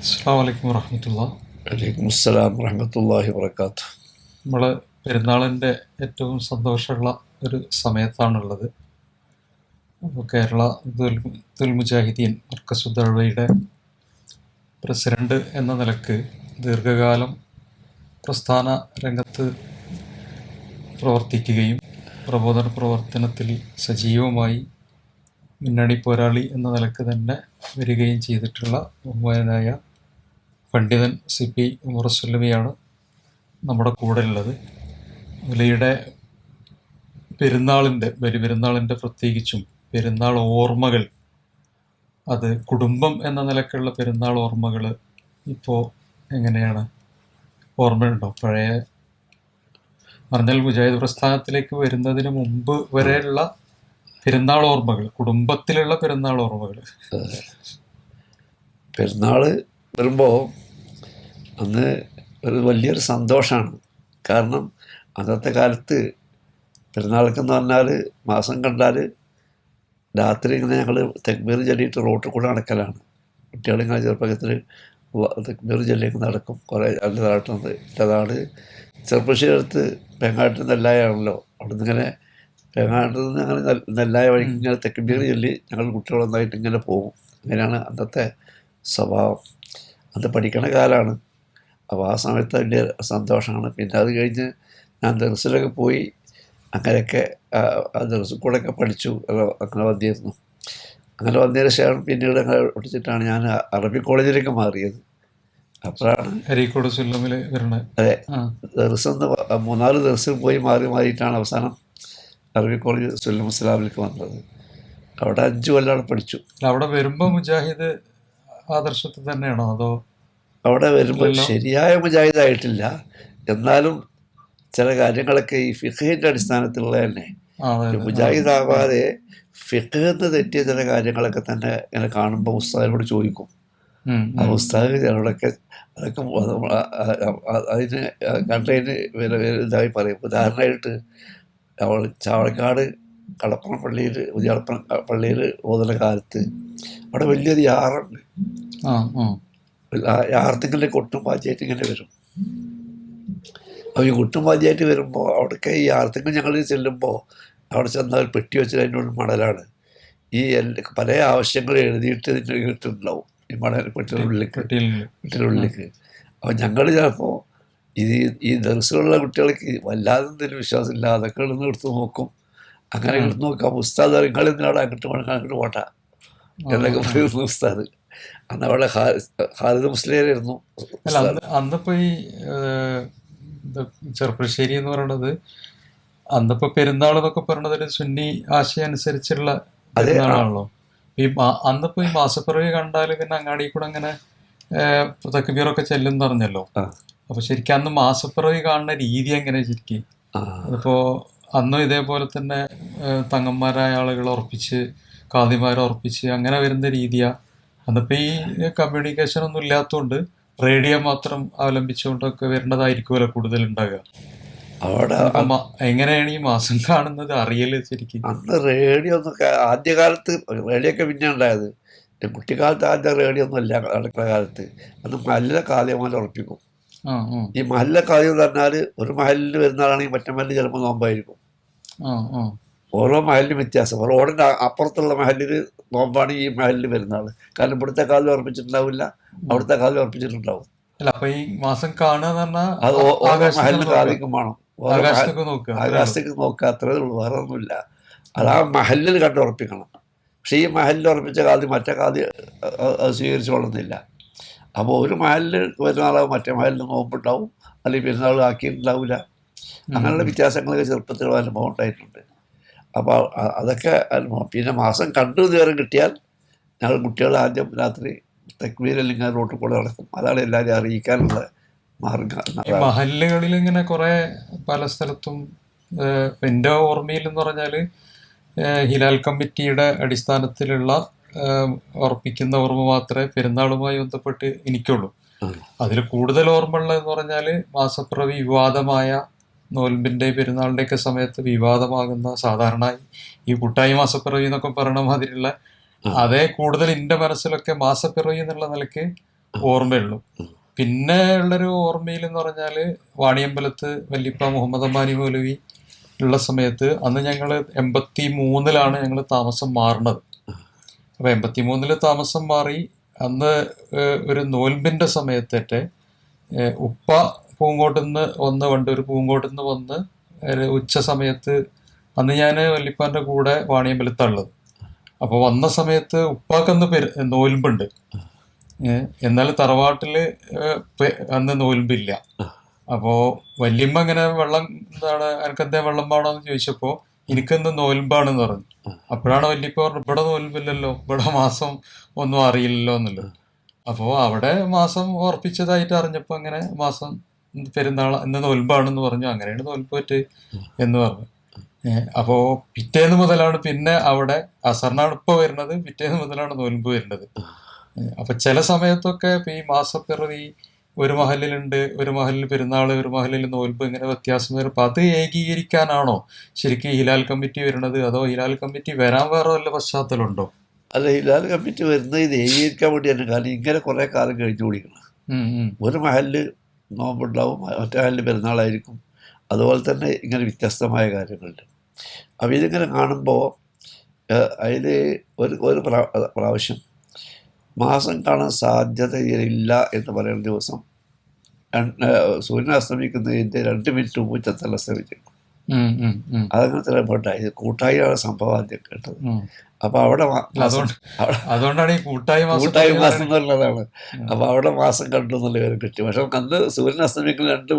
അസ്സലാമു അലൈക്കും വറഹ്മത്തുള്ളാഹി. വലൈക്കും അസ്സലാം വറഹ്മത്തുള്ളാഹി വബറകാതുഹു. നമ്മൾ പെരുന്നാളിൻ്റെ ഏറ്റവും സന്തോഷമുള്ള ഒരു സമയത്താണുള്ളത്. അപ്പോൾ കേരള ദുൽ മുജാഹിദീൻ മർക്കസുദ്ദഅവയുടെ പ്രസിഡന്റ് എന്ന നിലക്ക് ദീർഘകാലം പ്രസ്ഥാന രംഗത്ത് പ്രവർത്തിക്കുകയും പ്രബോധന പ്രവർത്തനത്തിൽ സജീവമായി മുന്നണി പോരാളി എന്ന നിലക്ക് തന്നെ വരികയും ചെയ്തിട്ടുള്ള ബഹുമാനായ പണ്ഡിതൻ CP ഉമർ സുല്ലമിയാണ് നമ്മുടെ കൂടെ ഉള്ളത്. ഉലയുടെ ബലിപെരുന്നാളിൻ്റെ പ്രത്യേകിച്ചും പെരുന്നാൾ ഓർമ്മകൾ, അത് കുടുംബം എന്ന നിലക്കുള്ള പെരുന്നാൾ ഓർമ്മകൾ ഇപ്പോൾ എങ്ങനെയാണ്? ഓർമ്മയുണ്ടോ? പഴയ പറഞ്ഞാൽ മുജാഹിദ് പ്രസ്ഥാനത്തിലേക്ക് വരുന്നതിന് മുമ്പ് വരെയുള്ള പെരുന്നാൾ ഓർമ്മകൾ, കുടുംബത്തിലുള്ള പെരുന്നാൾ ഓർമ്മകൾ. പെരുന്നാൾ വരുമ്പോൾ അന്ന് ഒരു വലിയൊരു സന്തോഷമാണ്. കാരണം അന്നത്തെ കാലത്ത് പെരുന്നാൾക്കെന്ന് പറഞ്ഞാൽ മാസം കണ്ടാൽ രാത്രി ഇങ്ങനെ ഞങ്ങൾ തക്ബീർ ചൊല്ലിയിട്ട് റോട്ടിൽ കൂടെ നടക്കലാണ്. കുട്ടികളിങ്ങനെ ചെറുപ്പത്തിൽ തക്ബീർ ചൊല്ലിയൊക്കെ നടക്കും. കുറേ നല്ല നാട്ടുണ്ട്. അതാണ് ചെറുപ്പശ്ശേരത്ത് പെങ്ങാട്ടിൽ നെല്ലായാണല്ലോ. അവിടെ നിന്ന് ഇങ്ങനെ പെങ്ങാട്ടിൽ നിന്ന് അങ്ങനെ നെല്ലായ വഴിക്ക് ഇങ്ങനെ തക്ബീർ ചൊല്ലി ഞങ്ങൾ കുട്ടികളൊന്നായിട്ട് ഇങ്ങനെ പോകും. അങ്ങനെയാണ് അന്നത്തെ സ്വഭാവം. അത് പഠിക്കണ കാലമാണ്. അപ്പോൾ ആ സമയത്ത് വലിയ സന്തോഷമാണ്. പിന്നെ അത് കഴിഞ്ഞ് ഞാൻ ദർസിലൊക്കെ പോയി അങ്ങനെയൊക്കെ ആ ദർസിൽ കൂടെയൊക്കെ പഠിച്ചു. അങ്ങനെ വന്നിരുന്നു. അങ്ങനെ വന്നതിന് ശേഷം പിന്നീട് അങ്ങനെ പഠിച്ചിട്ടാണ് ഞാൻ അറബി കോളേജിലേക്ക് മാറിയത്. അപ്പോഴാണ് അരീക്കോട് സുല്ലമിൽ വരണത്. അതെ, ദർസെന്ന് 3-4 ദർസിൽ പോയി മാറിയിട്ടാണ് അവസാനം അറബി കോളേജ് സുല്ലം ഇസ്ലാമിലേക്ക് വന്നത്. അവിടെ 5 കൊല്ലം പഠിച്ചു. അവിടെ വരുമ്പോൾ മുജാഹിദ് ആദർശത്തിൽ തന്നെയാണോ അതോ? അവിടെ വരുമ്പോൾ ശരിയായ മുജാഹിദായിട്ടില്ല. എന്നാലും ചില കാര്യങ്ങളൊക്കെ ഈ ഫിഖഹിൻ്റെ അടിസ്ഥാനത്തിലുള്ള തന്നെ മുജാഹിദാവാതെ ഫിഖഹെന്ന് തെറ്റിയ ചില കാര്യങ്ങളൊക്കെ തന്നെ ഇങ്ങനെ കാണുമ്പോൾ ഉസ്താദിനോട് ചോദിക്കും. ആ ഉസ്താദ് ഞങ്ങളൊക്കെ അതൊക്കെ അതിന് കണ്ടതിന് ഇതായി പറയും. ഉദാഹരണമായിട്ട് ചാവളക്കാട് കളപ്പുറം പള്ളിയിൽ ഉദിയാളപ്പുറം പള്ളിയിൽ ഓതുന്ന കാലത്ത് അവിടെ വലിയൊരു യാറുണ്ട്. യാർത്തിങ്ങനെ കൊട്ടും പാചയായിട്ട് ഇങ്ങനെ വരും. അപ്പോൾ ഈ കൊട്ടും പാചയായിട്ട് വരുമ്പോൾ അവിടേക്ക് ഈ യാർത്തിങ്ങൾ ഞങ്ങൾ ചെല്ലുമ്പോൾ അവിടെ ചെന്നാൽ പെട്ടി വെച്ചാൽ അതിനോട് മണലാണ്. ഈ പല ആവശ്യങ്ങൾ എഴുതിയിട്ട് ഇട്ടിട്ടുണ്ടാവും ഈ മണൽ പെട്ടിയുള്ളിലേക്ക്. അപ്പോൾ ഞങ്ങൾ ചിലപ്പോൾ ഈ ദർസുകളുള്ള കുട്ടികൾക്ക് വല്ലാതെ എന്തെങ്കിലും വിശ്വാസമില്ല. അതൊക്കെ ഇടുന്ന് എടുത്ത് നോക്കും. അങ്ങനെ എടുത്ത് നോക്കാം. ഉസ്താദ് നിങ്ങൾ എന്തിനാണ് അങ്ങോട്ട് പോട്ട എന്നൊക്കെ പറയുന്നു ഉസ്താദ്. അന്ന് അവിടെ ഖാലിദ് മുസ്ലിയായിരുന്നു. അന്നിപ്പോ ഈ ചെറുപ്പശ്ശേരി എന്ന് പറയണത് അന്നിപ്പോ പെരുന്നാൾ എന്നൊക്കെ പറയണത് ഒരു സുന്നി ആശയം അനുസരിച്ചുള്ള പെരുന്നാളാണല്ലോ. അന്നിപ്പോ ഈ മാസപ്പിറവി കണ്ടാൽ പിന്നെ അങ്ങാടി കൂടെ അങ്ങനെ തക്ബീറൊക്കെ ചെല്ലും പറഞ്ഞല്ലോ. അപ്പൊ ശരിക്കും അന്ന് മാസപ്പിറവി കാണുന്ന രീതി എങ്ങനെ ശരിക്കും? അതിപ്പോ അന്നും ഇതേപോലെ തന്നെ തങ്ങന്മാരായ ആളുകൾ ഉറപ്പിച്ച് കാദിമാരെ ഉറപ്പിച്ച് അങ്ങനെ വരുന്ന രീതിയാ. അന്നിപ്പോ ഈ കമ്മ്യൂണിക്കേഷൻ ഒന്നും ഇല്ലാത്തതുകൊണ്ട് റേഡിയോ മാത്രം അവലംബിച്ചുകൊണ്ടൊക്കെ വരേണ്ടതായിരിക്കുമല്ലോ കൂടുതൽ ഉണ്ടാകുക. അവിടെ എങ്ങനെയാണ് ഈ മാസം കാണുന്നത് അറിയല് ശരിക്കും? അന്ന് റേഡിയോ ഒന്നും ആദ്യകാലത്ത് റേഡിയോ ഒക്കെ പിന്നെ ഉണ്ടായത്. കുട്ടിക്കാലത്ത് ആദ്യം റേഡിയോ ഒന്നും ഇല്ല. നടക്കുന്ന കാലത്ത് അന്ന് മഹലിലെ കാദ്യമാരെ ഉറപ്പിക്കും. ഈ മഹലിലെ കാദ്യം എന്ന് പറഞ്ഞാൽ ഒരു മഹലിൽ വരുന്നതാണെങ്കിൽ മറ്റേ മഹലിൽ ചിലപ്പോൾ നോമ്പായിരിക്കും. ഓരോ മഹലിനും വ്യത്യാസം. റോഡിൻ്റെ അപ്പുറത്തുള്ള മഹലിൽ നോമ്പാണ് ഈ മഹലിൽ വരുന്ന ആൾ. കാരണം ഇവിടുത്തെ കാലം ഉറപ്പിച്ചിട്ടുണ്ടാവില്ല, അവിടുത്തെ കാലം ഉറപ്പിച്ചിട്ടുണ്ടാവും. അപ്പൊ ഈ മാസം കാണുക അത് ഓരോ മഹലിന് കാതിക്കും വേണം. ആകാശത്തേക്ക് നോക്കുക, അത്രേ ഉള്ളൂ, വേറെ ഒന്നുമില്ല. അത് ആ മഹലിൽ കണ്ട് ഉറപ്പിക്കണം. പക്ഷേ ഈ മഹലിൽ ഉറപ്പിച്ച കാതി മറ്റേ കാതി അത് സ്വീകരിച്ചു കൊള്ളുന്നില്ല. അപ്പോൾ ഒരു മഹലിൽ വരുന്ന ആളാവും, മറ്റേ മഹലിൽ നോമ്പുണ്ടാവും, അല്ലെങ്കിൽ പെരുന്നാൾ ആക്കിയിട്ടുണ്ടാവില്ല. അങ്ങനെയുള്ള വ്യത്യാസങ്ങളൊക്കെ ചെറുപ്പത്തിൽ അനുഭവം ഉണ്ടായിട്ടുണ്ട്. അപ്പോൾ അതൊക്കെ അനുഭവം. പിന്നെ മാസം കണ്ടു നേരം കിട്ടിയാൽ ഞങ്ങൾ കുട്ടികൾ ആദ്യം രാത്രി തക്ബീർ അല്ലെങ്കിൽ റോട്ടിൽ കൂടെ നടക്കും. അതാണ് എല്ലാവരെയും അറിയിക്കാനുള്ള മാർഗം. മഹല്ലുകളിൽ ഇങ്ങനെ കുറെ പല സ്ഥലത്തും എൻ്റെ ഓർമ്മയിൽ എന്ന് പറഞ്ഞാൽ ഹിലാൽ കമ്മിറ്റിയുടെ അടിസ്ഥാനത്തിലുള്ള ഉറപ്പിക്കുന്ന ഓർമ്മ മാത്രമേ പെരുന്നാളുമായി ബന്ധപ്പെട്ട് എനിക്കുള്ളൂ. അതിൽ കൂടുതൽ ഓർമ്മ ഉള്ളതെന്ന് പറഞ്ഞാൽ മാസപ്പിറവി വിവാദമായ നോൽമ്പിൻ്റെ പെരുന്നാളിൻ്റെയൊക്കെ സമയത്ത് വിവാദമാകുന്ന സാധാരണ ഈ കൂട്ടായി മാസപ്പിറവി എന്നൊക്കെ പറയണ മാതിരിയുള്ള അതേ കൂടുതൽ എൻ്റെ മനസ്സിലൊക്കെ മാസപ്പിറവി എന്നുള്ള നിലയ്ക്ക് ഓർമ്മയുള്ളൂ. പിന്നെ ഉള്ളൊരു ഓർമ്മയിൽ എന്ന് പറഞ്ഞാൽ വാണിയമ്പലത്ത് വല്യപ്പ മുഹമ്മദ് അമ്മാനി മൗലവി ഉള്ള സമയത്ത് അന്ന് ഞങ്ങൾ 83-ലാണ് ഞങ്ങൾ താമസം മാറുന്നത്. അപ്പൊ 83-ല് താമസം മാറി. അന്ന് ഒരു നോൽമ്പിന്റെ സമയത്തേറ്റെ ഉപ്പ പൂങ്കോട്ടുനിന്ന് ഒരു പൂങ്കോട്ടുനിന്ന് വന്ന് ഒരു ഉച്ച സമയത്ത് അന്ന് ഞാൻ വല്യപ്പാന്റെ കൂടെ വാണിയമ്പലത്തുള്ളത്. അപ്പൊ വന്ന സമയത്ത് ഉപ്പാക്കന്ന് നോൽമ്പുണ്ട്. എന്നാൽ തറവാട്ടില് അന്ന് നോൽമ്പില്ല. അപ്പോ വല്യമ്മ ഇങ്ങനെ വെള്ളം എന്താണ് എനക്കെന്തേ വെള്ളം വേണമെന്ന് ചോദിച്ചപ്പോ എനിക്കെന്ന് നോൽമ്പാണെന്ന് പറഞ്ഞു. അപ്പോഴാണ് വല്യപ്പ പറഞ്ഞു ഇവിടെ നോൽമ്പില്ലല്ലോ, ഇവിടെ മാസം ഒന്നും അറിയില്ലല്ലോ എന്നുള്ളത്. അപ്പോ അവിടെ മാസം ഉറപ്പിച്ചതായിട്ട് അറിഞ്ഞപ്പോ അങ്ങനെ മാസം പെരുന്നാൾ ഇന്ന് നോൽമ്പാണെന്ന് പറഞ്ഞു. അങ്ങനെയാണ് നോൽമ്പ് പറ്റ് എന്ന് പറഞ്ഞു. അപ്പോ പിറ്റേന്ന് മുതലാണ് പിന്നെ അവിടെ അസറിനാണ് ഇപ്പൊ വരുന്നത്. പിറ്റേന്ന് മുതലാണ് നോൽമ്പ് വരുന്നത്. അപ്പൊ ചില സമയത്തൊക്കെ ഇപ്പൊ ഈ മാസപ്പിറവി ഒരു മഹലിലുണ്ട്, ഒരു മഹലിൽ പെരുന്നാള്, ഒരു മഹലിൽ നോൽമ്പ്, ഇങ്ങനെ വ്യത്യാസം വരും. അപ്പൊ അത് ഏകീകരിക്കാനാണോ ശരിക്കും ഹിലാൽ കമ്മിറ്റി വരുന്നത്, അതോ ഹിലാൽ കമ്മിറ്റി വരാൻ വേറെ വല്ല പശ്ചാത്തലം ഉണ്ടോ? അല്ല, ഹിലാൽ കമ്മിറ്റി വരുന്നത് ഇത് ഏകീകരിക്കാൻ വേണ്ടിയാണ്. കാരണം ഇങ്ങനെ കുറേ കാലം കഴിഞ്ഞു കൂടിക്കണം. ഒരു മഹലിൽ നോമ്പുണ്ടാവും, മറ്റേ മഹലിൽ പെരുന്നാളായിരിക്കും. അതുപോലെ തന്നെ ഇങ്ങനെ വ്യത്യസ്തമായ കാര്യങ്ങളുണ്ട്. അപ്പോൾ ഇതിങ്ങനെ കാണുമ്പോൾ അതിൽ ഒരു പ്രാവശ്യം മാസം കാണാൻ സാധ്യതയില്ല എന്ന് പറയുന്ന ദിവസം സൂര്യൻ അസ്തമിക്കുന്നതിൻ്റെ 2 മിനിറ്റ് മുമ്പ് ചന്ദ്രൻ അസ്തമിച്ചിരുന്നു. അതങ്ങനെ ചിലപ്പോണ്ടായത് കൂട്ടായിയാണ് സംഭവം ആദ്യം കേട്ടത്. അപ്പൊ അവിടെ അതുകൊണ്ടാണ് ഈ കൂട്ടായി മാസം എന്നുള്ളതാണ്. അപ്പൊ അവിടെ മാസം കണ്ടു എന്നുള്ള പേര് കിട്ടി. പക്ഷെ അന്ന് സൂര്യൻ അസ്തമിക്കുന്ന 2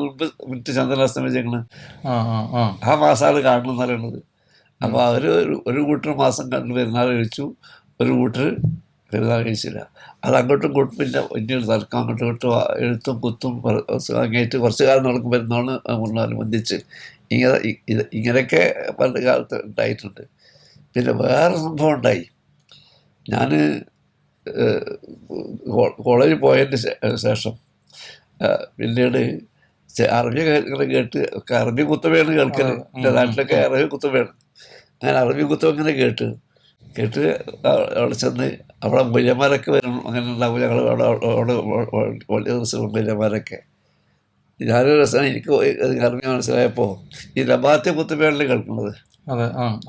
മിനിറ്റ് ചന്ദ്രൻ അസ്തമിച്ചേക്കണ് ആ മാസമാണ് കാണണം എന്ന് പറയുന്നത്. അപ്പൊ അവര് ഒരു കൂട്ടർ മാസം കണ്ട് പെരുന്നാൾ കഴിച്ചു, ഒരു കൂട്ടർ പെരുന്നാൾ കഴിച്ചില്ല. അത് അങ്ങോട്ടും ഇങ്ങോട്ടും പിന്നെ വലിയൊരു തർക്കം, അങ്ങോട്ടും ഇങ്ങോട്ടും എഴുത്തും കുത്തും അങ്ങേറ്റ് കുറച്ച് കാലം നടക്കും പെരുന്നാളിനോടനുബന്ധിച്ച്. ഇങ്ങനെയൊക്കെ പണ്ട് കാലത്ത് ഉണ്ടായിട്ടുണ്ട്. പിന്നെ വേറെ സംഭവം ഉണ്ടായി. ഞാൻ കോളേജിൽ പോയതിന് ശേഷം പിന്നീട് അറബി കേട്ട്, ഒക്കെ അറബി കുത്തവയാണ് കേൾക്കല്. എൻ്റെ നാട്ടിലൊക്കെ അറബി കുത്തവയാണ്. അങ്ങനെ അറബി കുത്തം ഇങ്ങനെ കേട്ട് അവിടെ ചെന്ന് അവിടെ മൊയ്യന്മാരൊക്കെ വരണം. അങ്ങനെ ഉണ്ടാവും ഞങ്ങൾ അവിടെ വലിയ ദിവസങ്ങൾ മൊയ്യന്മാരൊക്കെ. ഞാനൊരു രസമാണ്, എനിക്ക് അറബി മനസ്സിലായപ്പോൾ ഈ ലബാത്തെ കുത്തുബയാണ് കേൾക്കുന്നത്.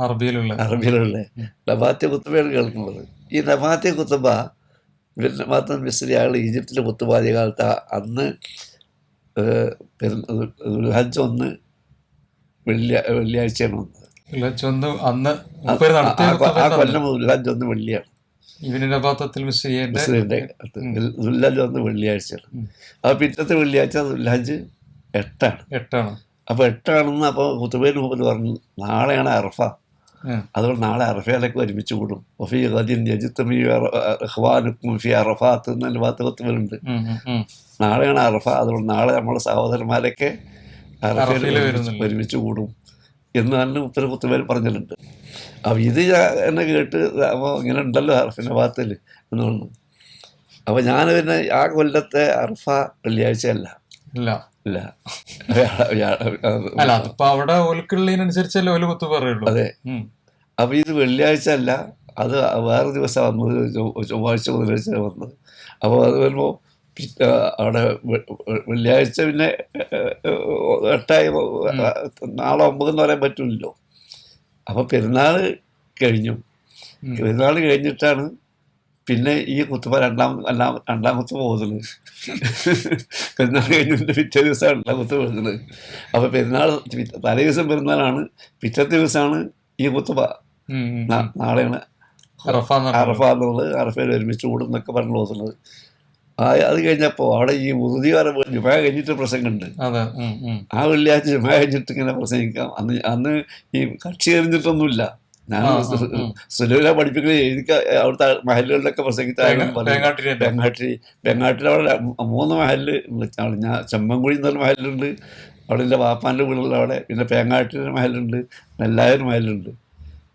അറബിയിലുള്ള ലബാത്തെ കുത്തുബയാണ് കേൾക്കുന്നത്. ഈ ലബാത്തെ കുത്തുബ മാത്രം മിസ്രി അയാൾ ഈജിപ്തിലെ കുത്തുബാദ്യ കാലത്ത് അന്ന് ഹജ്ജ് 1 വെള്ളിയാഴ്ചയാണ് വന്നത്. ആ കൊല്ലം ഹജ്ജ് 1 വെള്ളിയാണ്. മിസ്രിന്റെ 1 വെള്ളിയാഴ്ചയാണ്. അപ്പൊ പിറ്റത്തെ വെള്ളിയാഴ്ച ഹജ്ജ് 8ആണ്. അപ്പൊ 8ആണെന്ന് അപ്പൊ ഖുതുബയിൽ മുമ്പ് പറഞ്ഞു നാളെയാണ് അറഫ. അതുകൊണ്ട് നാളെ അറഫയിലൊക്കെ ഒരുമിച്ച് കൂടും. അറഫാത്ത് എന്നതിന്റെ ഭാഗത്തുണ്ട്. നാളെയാണ് അറഫ, അതുകൊണ്ട് നാളെ നമ്മളെ സഹോദരന്മാരൊക്കെ അറഫയിൽ ഒരുമിച്ച് കൂടും എന്ന് തന്നെ ഖുതുബയിൽ പറഞ്ഞിട്ടുണ്ട്. അപ്പം ഇത് എന്നെ കേട്ട് അപ്പോൾ ഇങ്ങനെ ഉണ്ടല്ലോ അറഫിൻ്റെ ഭാഗത്തിൽ എന്ന് പറഞ്ഞു. അപ്പോൾ ഞാൻ പിന്നെ ആ കൊല്ലത്തെ അറഫ വെള്ളിയാഴ്ചയല്ല. അതെ. അപ്പൊ ഇത് വെള്ളിയാഴ്ച അല്ല, അത് വേറെ ദിവസം വന്നത്, ചൊവ്വാഴ്ച ബുധനാഴ്ച വന്നത്. അപ്പോൾ അത് വരുമ്പോൾ അവിടെ വെള്ളിയാഴ്ച പിന്നെ 8 നാളെ 9 എന്ന് പറയാൻ പറ്റില്ലല്ലോ. അപ്പോൾ പെരുന്നാൾ കഴിഞ്ഞിട്ടാണ് പിന്നെ ഈ കുത്തുബ രണ്ടാം കുത്തുബ ഓതുന്നത്. പെരുന്നാൾ കഴിഞ്ഞിട്ട് പിറ്റേ ദിവസമാണ് 2ാം കുത്തുബ ഓതുന്നത്. അപ്പോൾ പെരുന്നാൾ തലേ ദിവസം പെരുന്നാളാണ്, പിറ്റത്തെ ദിവസമാണ് ഈ കുത്തുബ. നാളെയാണ് അറഫ എന്നുള്ളത്, അറഫയിൽ ഒരുമിച്ച് കൂടും എന്നൊക്കെ പറഞ്ഞ് ഓതുന്നത്. അത് കഴിഞ്ഞപ്പോൾ അവിടെ ഈ ഉറുദികാരം ജുമാ കഴിഞ്ഞിട്ട് പ്രസംഗമുണ്ട്. ആ വെള്ളിയാഴ്ച ജുമാ കഴിഞ്ഞിട്ട് ഇങ്ങനെ പ്രസംഗിക്കാം. അന്ന് ഈ കക്ഷി എറിഞ്ഞിട്ടൊന്നുമില്ല. ഞാൻ സുലൂല പഠിപ്പിക്കുന്ന എനിക്ക് അവിടുത്തെ മഹലുകളിലൊക്കെ പ്രസംഗിച്ചാലും ബെങ്ങാട്ടിൽ അവിടെ 3 മഹല്. ഞാൻ ചെമ്മൻകുഴി എന്നൊരു മഹലുണ്ട്, അവിടെ എൻ്റെ വാപ്പാൻ്റെ വീടുള്ള അവിടെ. പിന്നെ പേങ്ങാട്ടിൻ്റെ മഹലുണ്ട്, നെല്ലായൊരു മഹലുണ്ട്.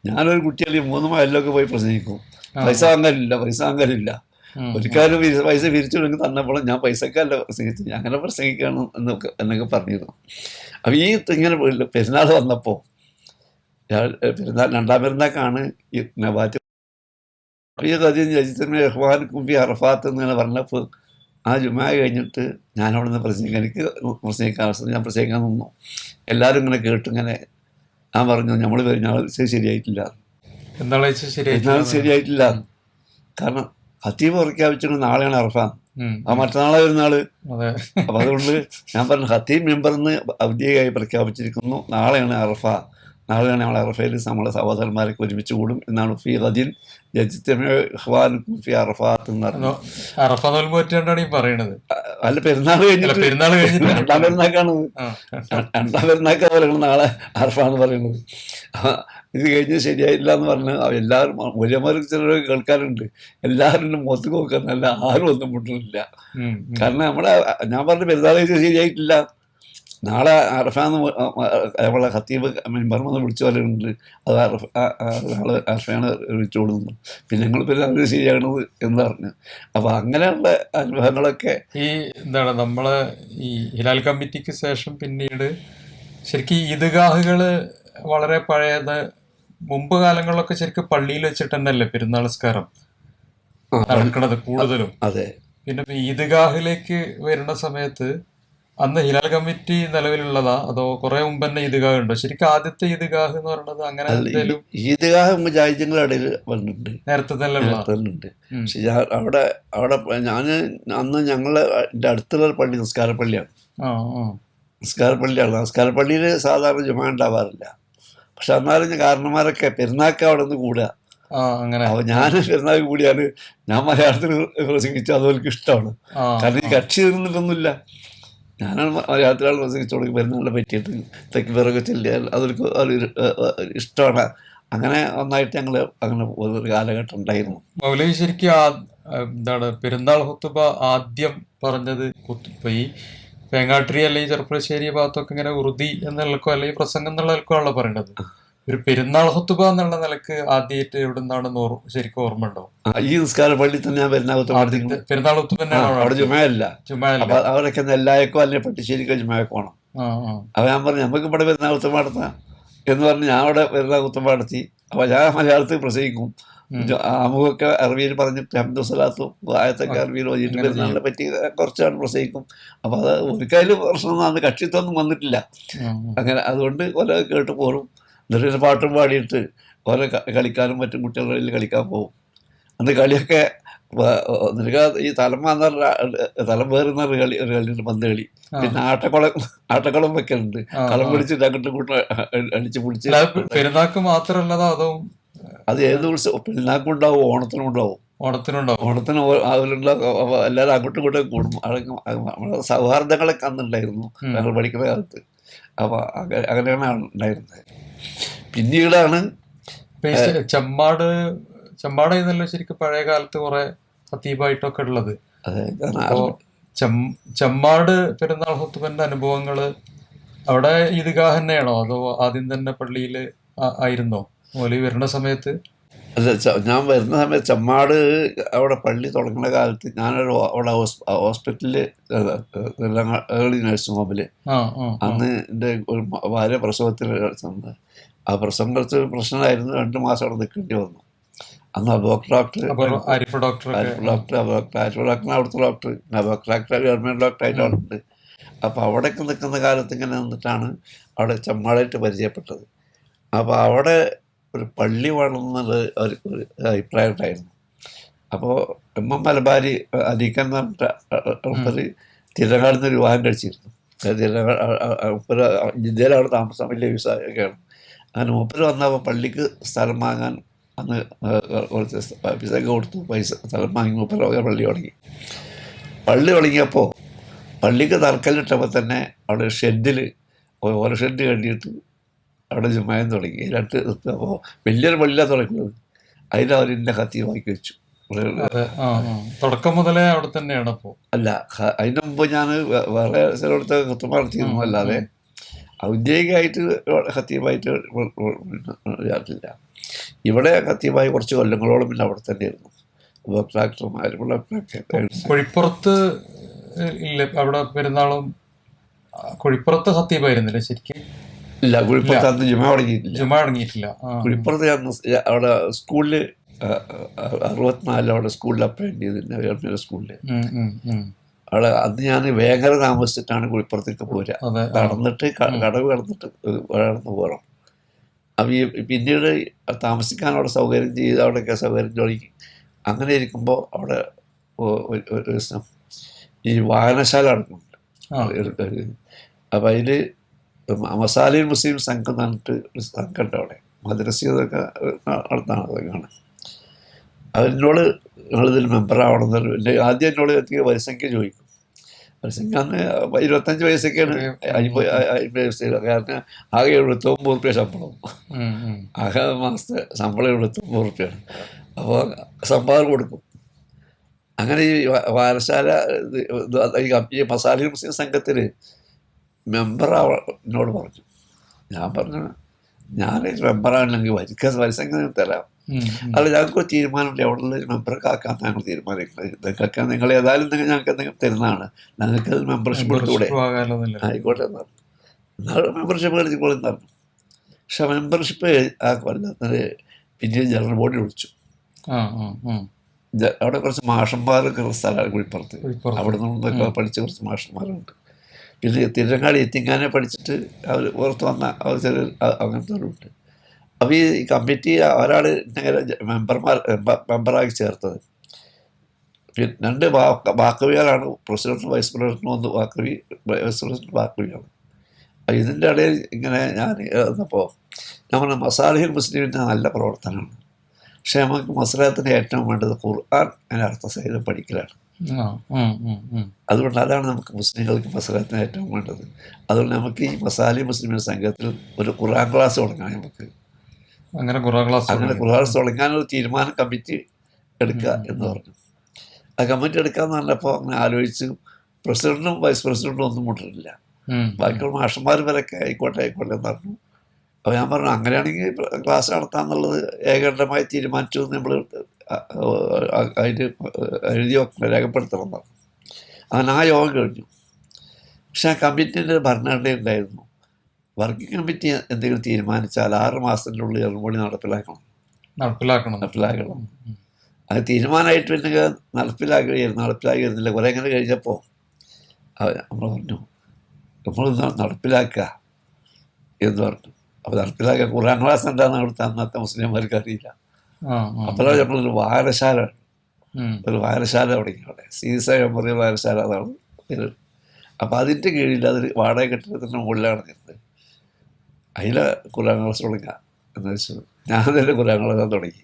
ഞാനൊരു കുട്ടികൾ ഈ 3 മഹലിലൊക്കെ പോയി പ്രസംഗിക്കും. പൈസ വാങ്ങലില്ല. ഒരിക്കലും പൈസ പിരിച്ചു കൊടുക്കുക തന്നപ്പോൾ ഞാൻ പൈസക്കല്ല പ്രസംഗിച്ചു, ഞാൻ അങ്ങനെ പ്രസംഗിക്കണം എന്നൊക്കെ പറഞ്ഞിരുന്നു. അപ്പം ഈ ഇങ്ങനെ പെരുന്നാൾ വന്നപ്പോൾ പെരുന്നാൾ 2ാം പെരുന്നാൾക്കാണ് ഈ നബാത്ത് റഹ്മാൻ കുമ്പി അറഫാത്ത് എന്നിങ്ങനെ പറഞ്ഞപ്പോൾ ആ ജുമാ കഴിഞ്ഞിട്ട് ഞാനവിടെ നിന്ന് പ്രസംഗിക്കാൻ, എനിക്ക് പ്രസംഗിക്കാൻ അവസരം, ഞാൻ പ്രസംഗിക്കാൻ നിന്നു. എല്ലാവരും ഇങ്ങനെ കേട്ടു. ഇങ്ങനെ ഞാൻ പറഞ്ഞു, നമ്മൾ പെരുന്നാൾ ശരിയായിട്ടില്ല, പെരുന്നാൾ ശരിയായിട്ടില്ല. കാരണം ഖത്തീബ് പ്രഖ്യാപിച്ചിട്ട് നാളെയാണ് അറഫ, മറ്റന്നാളെ പെരുന്നാൾ. അപ്പം അതുകൊണ്ട് ഞാൻ പറഞ്ഞു, ഖത്തീബ് മെമ്പറിന്ന് ഔദ്യോഗികമായി പ്രഖ്യാപിച്ചിരിക്കുന്നു, നാളെയാണ് അറഫ, നാളെയാണ് നമ്മൾ അറഫയിൽ നമ്മളെ സഹോദരന്മാരൊക്കെ ഒരുമിച്ച് കൂടും എന്നാണ്. ഫി ഖദിൻ യജ്തമിഉ ഫി അറഫാത്ത് എന്ന് പറഞ്ഞു. അറഫ നോൽമ്പ് പറ്റിയാണ് ഈ പറയണത്. അല്ല, പെരുന്നാൾ കഴിഞ്ഞിട്ട് രണ്ടാം പെരുന്നാക്കാണ്, രണ്ടാം പെരുന്നാക്കാ പറയുന്നത്, നാളെ അറഫാന്ന് പറയുന്നത്. ഇത് കഴിഞ്ഞ് ശരിയായില്ല എന്ന് പറഞ്ഞ് എല്ലാവരും വലിയമാർക്ക് ചിലർ കേൾക്കാറുണ്ട്, എല്ലാവരും മുഖത്ത് നോക്കാന്നല്ല, ആരും ഒന്നും മുട്ടുന്നില്ല. കാരണം ഞാൻ പറഞ്ഞ പെരുന്നാൾ കഴിച്ച് ശരിയായിട്ടില്ല, നാളെ അറഫാന്ന് നമ്മളെ ഖത്തീബ് മെമ്പർമെന്ന് വിളിച്ചു പറയുന്നുണ്ട്, അത് നാളെ അറഫയാണ് വിളിച്ചു കൊടുക്കുന്നത്, പിന്നെ ഞങ്ങൾ പെരുന്നാൾ ശരിയാകണത് എന്ന് പറഞ്ഞു. അപ്പം അങ്ങനെയുള്ള അനുഭവങ്ങളൊക്കെ ഈ എന്താണ് നമ്മളെ ഈ ഹിലാൽ കമ്മിറ്റിക്ക് ശേഷം പിന്നീട് ശരിക്കും ഈദ്ഗാഹുകള് വളരെ പഴയത്, മുമ്പ് കാലങ്ങളിലൊക്കെ ശരിക്കും പള്ളിയിൽ വെച്ചിട്ട് തന്നെയല്ലേ പെരുന്നാൾ നിസ്കാരം നടക്കണത് കൂടുതലും. അതെ. പിന്നെ ഈദ്ഗാഹിലേക്ക് വരുന്ന സമയത്ത് അന്ന് ഹിലാൽ കമ്മിറ്റി നിലവിലുള്ളതാ അതോ കുറെ മുമ്പ് തന്നെ ഈദ്ഗാഹ് ഉണ്ടോ? ശരിക്കും ആദ്യത്തെ ഈദ്ഗാഹ് എന്ന് പറയുന്നത് അങ്ങനെ എന്തെങ്കിലും ഈദ്ഗാഹ് മുജാഹിദീങ്ങളുടെ ഇടയിൽ വന്നിട്ടുണ്ട്, നേരത്തെ തന്നെ ഉണ്ട്. പക്ഷെ അവിടെ ഞാൻ അന്ന് എൻ്റെ അടുത്തുള്ള പള്ളി നിസ്കാരപ്പള്ളിയാണ്. നിസ്കാരപ്പള്ളിയിൽ സാധാരണ ജുമാ ഉണ്ടാവാറില്ല. പക്ഷെ എന്നാലും കാരണന്മാരൊക്കെ പെരുന്നാൾക്ക് അവിടെ നിന്ന് കൂടുക. അപ്പൊ ഞാൻ പെരുന്നാൾ കൂടിയാണ്, ഞാൻ മലയാളത്തിൽ പ്രസംഗിച്ചു, അതുപോലെ ഇഷ്ടമാണ്. കാരണം ഈ കക്ഷി തീർന്നിട്ടൊന്നുമില്ല, ഞാനാണ് മലയാളത്തിലാണ് പ്രസംഗിച്ചു തുടങ്ങി പെരുന്നാളിനെ പറ്റിയിട്ട്. തെക്കുപിറകെ ചെല്ലിയാൽ അതൊരു ഇഷ്ടമാണ്. അങ്ങനെ ഒന്നായിട്ട് ഞങ്ങൾ അങ്ങനെ ഒരു കാലഘട്ടം ഉണ്ടായിരുന്നു. മൗലവി ശരിക്കും എന്താണ് പെരുന്നാൾ ഹുത്തുബ ആദ്യം പറഞ്ഞത് ഈ വേങ്ങാട്ടിരി അല്ലെങ്കിൽ ചെറുപ്പശ്ശേരി ഭാഗത്തൊക്കെ ഇങ്ങനെ ഉറുദി എന്നുള്ളക്കോ അല്ലെങ്കിൽ പ്രസംഗം എന്നുള്ളവർക്കോ ആണല്ലോ പറയണത്. ഒരു പെരുന്നാൾ ഹുത്തുബ എന്നുള്ള നിലക്ക് ആദ്യമായിട്ട് എവിടെ നിന്നാണെന്ന് ശരിക്കും ഓർമ്മ ഉണ്ടോ? ഈ നിസ്കാര പള്ളി തന്നെ ഞാൻ പെരുന്നാൾ ഹുത്തുബ അവിടെ ജുമയല്ല, അപ്പൊ അവരൊക്കെ നെല്ലായക്കോ അല്ലെങ്കിൽ പട്ടിശ്ശേരിക്കോ ജുമയൊക്കെ വേണം. അപ്പൊ ഞാൻ പറഞ്ഞു, നമുക്ക് ഇവിടെ പെരുന്നാൾ ഹുത്തുബ നടത്താം എന്ന് പറഞ്ഞ് ഞാൻ അവിടെ പെരുന്നാൾ ഹുത്തുബ നടത്തി. അപ്പൊ ഞാൻ മലയാളത്തിൽ പ്രസംഗിക്കും, ആമുഖമൊക്കെ അറബിയിൽ പറഞ്ഞിട്ട് ഹംദും സ്വലാത്തും ആയത്തൊക്കെ അറബിയിൽ ഓതിയിട്ട് പെരുന്നാളിനെ പറ്റി കുറച്ചാണ് പ്രസംഗിക്കും. അപ്പൊ അത് ഒരിക്കലും പ്രശ്നമൊന്നും അന്ന് കക്ഷിത്വമൊന്നും വന്നിട്ടില്ല. അങ്ങനെ അതുകൊണ്ട് ഓരോ കേട്ട് പോരും. എന്നിട്ട് പാട്ടും പാടിയിട്ട് ഓരോ കളിക്കാനും മറ്റും കുട്ടികളിൽ കളിക്കാൻ പോകും. അന്ന് കളിയൊക്കെ ഈ തലമാന്ന് പറഞ്ഞ തലം വേറുന്ന ഒരു കളിയുണ്ട്, പന്ത് കളി. പിന്നെ ആട്ടക്കുളം വെക്കലുണ്ട്, കളം പിടിച്ചിട്ട് അങ്ങോട്ടും ഇങ്ങോട്ടും അടിച്ച് പിടിച്ച്. പെരുന്നാക്ക് മാത്രമല്ലതോ അതോ അത് ഏത് ഉത്സവം? പെരുന്നാക്കും ഉണ്ടാവും, ഓണത്തിനും ഉണ്ടാവും. ഓണത്തിന് എല്ലാവരും അങ്ങോട്ടും ഇങ്ങോട്ടും കൂടും. നമ്മളെ സൗഹാർദ്ദങ്ങളൊക്കെ അന്നുണ്ടായിരുന്നു ഞങ്ങൾ പഠിക്കുന്ന കാലത്ത്. അപ്പൊ അങ്ങനെയാണ് ഉണ്ടായിരുന്നത്. പിന്നീടാണ് ചെമ്മാട് എന്നല്ലോ ശരിക്കും പഴയ കാലത്ത് കുറെ ഖത്തീബായിട്ടൊക്കെ ഉള്ളത്. അപ്പോ ചെമ്മാട് പെരുന്നാൾ ഹുത്തുബന്റെ അനുഭവങ്ങള് അവിടെ ഈദ്ഗാഹ് തന്നെയാണോ അതോ ആദ്യം തന്നെ പള്ളിയിൽ ആയിരുന്നോ മൗലവി വരുന്ന സമയത്ത്? അല്ല, ഞാൻ വരുന്ന സമയത്ത് ചെമ്മാട് അവിടെ പള്ളി തുടങ്ങുന്ന കാലത്ത് ഞാനൊരു അവിടെ ഹോസ്പിറ്റലിൽ ഏർലി നഴ്സിംഗ് ഹോമില് അന്ന് എൻ്റെ ഒരു ഭാര്യ പ്രസവത്തിൽ ചെന്നത്. ആ പ്രസവം കുറച്ച് പ്രശ്നമായിരുന്നു, 2 മാസം അവിടെ നിൽക്കേണ്ടി വന്നു. അന്ന് അബോക് ഡോക്ടർ ആരിഫ് ഡോക്ടറിന് അവിടുത്തെ ഡോക്ടർ, അബോക് ഡോക്ടർ ഗവൺമെൻറ് ഡോക്ടറായിട്ട് അവിടെ ഉണ്ട്. അപ്പോൾ അവിടെയൊക്കെ നിൽക്കുന്ന കാലത്ത് ഇങ്ങനെ നിന്നിട്ടാണ് അവിടെ ചെമ്മാടായിട്ട് പരിചയപ്പെട്ടത്. അപ്പോൾ അവിടെ ഒരു പള്ളി വേണമെന്നുള്ള ഒരു അഭിപ്രായം ഉണ്ടായിരുന്നു. അപ്പോൾ മലബാരി അരീക്കൻ എന്ന് പറഞ്ഞിട്ട് തിരങ്ങാട് നിന്ന് ഒരു വിവാഹം കഴിച്ചിരുന്നു. ജിദ്ദയിലാണ് താമസം, വലിയ വിസ ഒക്കെയാണ്. അങ്ങനെ മൂപ്പര് വന്നപ്പോൾ പള്ളിക്ക് സ്ഥലം വാങ്ങാൻ അന്ന് കുറച്ച് പൈസയൊക്കെ കൊടുത്തു, സ്ഥലം വാങ്ങി മൂപ്പര് പള്ളി തുടങ്ങിയപ്പോൾ പള്ളിക്ക് തറക്കല്ലിട്ടപ്പോൾ തന്നെ അവിടെ ഷെഡിൽ ഓരോ ഷെഡ് കണ്ടിട്ട് അവിടെ ജുമായം തുടങ്ങി. അപ്പോൾ വലിയൊരു പള്ളിയിലാണ് തുടങ്ങുന്നത്. അതിലവർ എന്നെ ഖത്തീബാക്കി വെച്ചു. തുടക്കം മുതലേ അവിടെ തന്നെയാണ്. അപ്പോൾ അല്ല, അതിന് മുമ്പ് ഞാൻ വേറെ സ്ഥലത്ത് ഖത്തീബ് നടത്തിയിരുന്നു, അല്ലാതെ ഔദ്യോഗികമായിട്ട് ഖത്തീബായിട്ട് ഇല്ല. ഇവിടെ ഖത്തീബായി കുറച്ച് കൊല്ലങ്ങളോളം പിന്നെ അവിടെ തന്നെയായിരുന്നു. കൊഴിപ്പുറത്ത് ഇല്ല, അവിടെ പെരുന്നാളും കൊഴിപ്പുറത്ത് ഖത്തീബായിരുന്നില്ല ശരിക്കും? ഇല്ല, കുഴിപ്പുറത്ത് അന്ന് ജുമാ തുടങ്ങിയിട്ടില്ല. കുഴിപ്പുറത്ത് ഞാൻ അവിടെ സ്കൂളിൽ 64 അവിടെ സ്കൂളിൽ അപ്പോയിന്റ് ചെയ്തിട്ടുണ്ട്, ഗവൺമെന്റ് സ്കൂളിൽ. അവിടെ അന്ന് ഞാൻ വേങ്ങര താമസിച്ചിട്ടാണ് കുളിപ്പുറത്തേക്ക് പോരുക. അതെ. കടന്നിട്ട് കടവ് കടന്നിട്ട് കടന്ന് പോകണം. അപ്പം ഈ പിന്നീട് താമസിക്കാനുള്ള സൗകര്യം ചെയ്ത് അവിടെയൊക്കെ സൗകര്യം തുടങ്ങി. അങ്ങനെ ഇരിക്കുമ്പോൾ അവിടെ ഒരു ദിവസം ഈ വായനശാല നടക്കുന്നുണ്ട്. അപ്പം അതിൽ മസാലയിൽ മുസ്ലിം സംഘം എന്ന് പറഞ്ഞിട്ട് ഒരു സംഘമുണ്ട് അവിടെ. മദ്രസയൊക്കെ നടത്താണ് അതൊക്കെയാണ്. അവരെന്നോട് നിങ്ങളിതിൽ മെമ്പറാവണമെന്ന് ആദ്യം എന്നോട് എത്തിയ വയസ്സംഖ്യ ചോദിക്കും. വയസ്സംഖ്യ അന്ന് 25 വയസ്സൊക്കെയാണ്, 50 വയസ്സ്. കാരണം ആകെ 79 റുപ്യ ശമ്പളം, ആകെ മാസത്തെ ശമ്പളം 79 റുപ്യാണ്. അപ്പോൾ സംഭാവന കൊടുക്കും. അങ്ങനെ ഈ വായനശാല ഈ മസാലി മുസ്ലിം സംഘത്തിൽ മെമ്പറാവനോട് പറഞ്ഞു. ഞാൻ പറഞ്ഞു ഞാനൊരു മെമ്പറാണെങ്കിൽ വരിസംഖ്യ തരാം. അല്ല, ഞങ്ങൾക്ക് തീരുമാനമുണ്ട്, എവിടെ മെമ്പർക്ക് ആക്കാൻ ഞങ്ങൾ തീരുമാനിക്കുന്നത്. ഇതൊക്കെ നിങ്ങൾ ഏതായാലും ഞങ്ങൾക്ക് എന്തെങ്കിലും തരുന്നതാണ്, ഞങ്ങൾക്ക് മെമ്പർഷിപ്പ് എടുത്തുകൂടെ? ആയിക്കോട്ടെ എന്ന് പറഞ്ഞു. എന്നാൽ മെമ്പർഷിപ്പ് എടുത്തിക്കോളെന്ന് പറഞ്ഞു. പക്ഷെ മെമ്പർഷിപ്പ് ആ കൊല്ലത്തിന് പിന്നീട് ജനറൽ ബോഡി വിളിച്ചു. അവിടെ കുറച്ച് മാഷന്മാരൊക്കെ ഉള്ള സ്ഥലമാണ് കുഴിപ്പുറത്ത്. അവിടെ നിന്നൊക്കെ പഠിച്ച കുറച്ച് മാഷന്മാരുണ്ട്. പിന്നെ തിരുരങ്ങാടി എത്തിങ്ങാനെ പഠിച്ചിട്ട് അവർ പുറത്ത് വന്ന അവർ ചില അങ്ങനത്തെ. അപ്പോൾ ഈ കമ്മിറ്റി ഒരാൾ നേരെ മെമ്പറാക്കി ചേർത്തത്. പിന്നെ 2 വാക്കവികളാണ്, പ്രസിഡന്റും വൈസ് പ്രസിഡന്റും. ഒന്ന് വാക്കവി, വൈസ് പ്രസിഡന്റ് വാക്കവിയാണ്. അപ്പോൾ ഇതിൻ്റെ ഇടയിൽ ഇങ്ങനെ ഞാൻ വന്നപ്പോൾ നമ്മുടെ മസാലഹിൽ മുസ്ലിമിൻ്റെ നല്ല പ്രവർത്തനമാണ്. പക്ഷേ നമുക്ക് മസ്ലഹത്തിന് ഏറ്റവും വേണ്ടത് ഖുർആൻ അതിൻ്റെ അർത്ഥസഹിതം പഠിക്കലാണ്. അതുകൊണ്ട് അതാണ് നമുക്ക് മുസ്ലിങ്ങൾക്ക് മസ്ലഹത്തിന് ഏറ്റവും വേണ്ടത്. അതുകൊണ്ട് നമുക്ക് ഈ മസാലി മുസ്ലിമിൻ്റെ സംഘത്തിൽ ഒരു ഖുർആൻ ക്ലാസ് തുടങ്ങാം. നമുക്ക് അങ്ങനെ ഖുർആൻ ക്ലാസ് തുടങ്ങാനൊരു തീരുമാനം കമ്മിറ്റി എടുക്കുക എന്ന് പറഞ്ഞു. ആ കമ്മിറ്റി എടുക്കാമെന്ന് പറഞ്ഞപ്പോൾ അങ്ങനെ ആലോചിച്ച് പ്രസിഡന്റും വൈസ് പ്രസിഡന്റും ഒന്നും മുട്ടിട്ടില്ല. ബാക്കിയുള്ള മാഷന്മാർ വരൊക്കെ ആയിക്കോട്ടെ എന്ന് പറഞ്ഞു. അപ്പോൾ ഞാൻ പറഞ്ഞു അങ്ങനെയാണെങ്കിൽ ക്ലാസ് നടത്താമെന്നുള്ളത് ഏകണ്ഠമായി തീരുമാനിച്ചു. നമ്മൾ അതിന് എഴുതി രേഖപ്പെടുത്തണം പറഞ്ഞു. അങ്ങനെ ആ യോഗം കഴിഞ്ഞു. പക്ഷെ ആ കമ്മിറ്റിൻ്റെ ഭരണഘടന ഉണ്ടായിരുന്നു, വർക്കിംഗ് കമ്മിറ്റി എന്തെങ്കിലും തീരുമാനിച്ചാൽ 6 മാസത്തിനുള്ളിൽ ജനറൽ നടപ്പിലാക്കണം. അത് തീരുമാനമായിട്ട് പിന്നെ നടപ്പിലാക്കിയിരുന്നില്ല. കുറേ ഇങ്ങനെ കഴിഞ്ഞപ്പോൾ നമ്മൾ പറഞ്ഞു നമ്മൾ നടപ്പിലാക്കുക എന്ന് പറഞ്ഞു. അപ്പോൾ നടപ്പിലാക്കുക ഖുർആൻ ക്ലാസ് എന്താണെന്ന് അവിടുത്തെ അന്നത്തെ മുസ്ലിംമാർക്ക് അറിയില്ല. അപ്പോഴാണ് നമ്മളൊരു വായനശാല തുടങ്ങി അവിടെ. സീസ മെമ്മോറിയൽ വായനശാല അതാണ് പേര്. അപ്പോൾ അതിൻ്റെ കീഴിൽ അതിൽ വാടക കെട്ടിടത്തിൻ്റെ മുകളിലാണ് നിന്നത്. അതിൽ ഖുർആൻ ക്ലാസ് തുടങ്ങുക എന്ന് വെച്ചു. ഞാൻ തന്നെ ഖുർആൻ ക്ലാസ് തുടങ്ങി.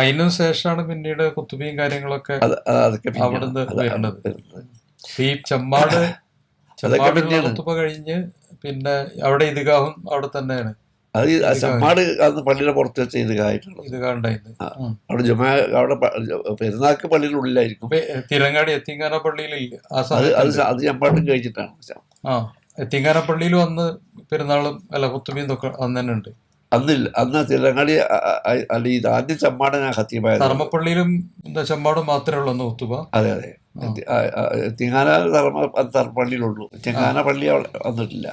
അതിനു ശേഷമാണ് പിന്നീട് കുത്തുബിയും കാര്യങ്ങളൊക്കെ അതൊക്കെ ഈ ചെമ്മാട് കുത്തുബ കഴിഞ്ഞ് പിന്നെ അവിടെ ഇദ്ഗാഹും അവിടെ തന്നെയാണ്. അത് ചെമ്മാട് അന്ന് പള്ളിയുടെ പുറത്ത് വെച്ച ഇദ്ഗാഹുണ്ടായിരുന്നു. അവിടെ അവിടെ പെരുന്നാൾക്ക് പള്ളിയുടെ ഉള്ളിലായിരിക്കും. തിരങ്ങാടി എത്തിങ്ങാന പള്ളിയിലില്ല അത് ചെമ്മാട്ടും കഴിച്ചിട്ടാണ്. എത്തിങ്ങാന പള്ളിയിലും അന്ന് പെരുന്നാളും അല്ല കുത്തുബിയും അന്ന് തന്നെ ഉണ്ട്. അന്ന് തിരങ്ങാടി അല്ല, ഇത് ആദ്യം ചെമ്മാട് ഞാൻ ഖത്തീബായത്. ധർമ്മപ്പള്ളിയിലും ചെമ്മാടും മാത്രമേ ഉള്ളൂ അന്ന് കുത്തുബ. അതെ. തിങ്ങാന പള്ളിയിലുള്ളൂ. ചെങ്ങാന പള്ളി വന്നിട്ടില്ല.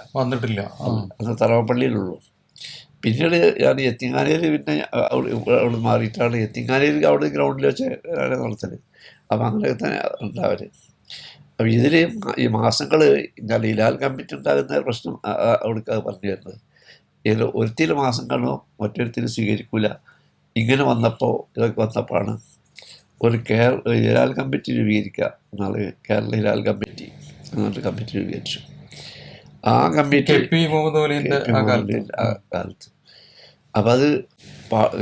അന്ന് തറവപ്പള്ളിയിലുള്ളൂ. പിന്നീട് ഞാൻ എത്തിങ്ങാനയിൽ പിന്നെ അവിടെ മാറിയിട്ടാണ് എത്തിങ്ങാനയിൽ അവിടെ ഗ്രൗണ്ടിൽ വെച്ച് നടത്തല്. അപ്പം അങ്ങനെ തന്നെ ഉണ്ടാവല്. അപ്പം ഇതിൽ ഈ മാസങ്ങൾ ഞാൻ ഹിലാൽ കമ്മിറ്റി ഉണ്ടാകുന്ന പ്രശ്നം അവിടേക്ക് പറഞ്ഞു വരുന്നത്. ഇതിൽ ഒരുത്തിൽ മാസം കാണുമോ മറ്റൊരുത്തിൽ സ്വീകരിക്കില്ല. ഇങ്ങനെ ഇതൊക്കെ വന്നപ്പോഴാണ് ഒരു ഹിലാൽ കമ്മിറ്റി രൂപീകരിക്കുക എന്നാണ്. കേരള ഹിലാൽ കമ്മിറ്റി എന്നൊരു കമ്മിറ്റി രൂപീകരിച്ചു. ആ കമ്മിറ്റി കാലത്ത് അപ്പം അത്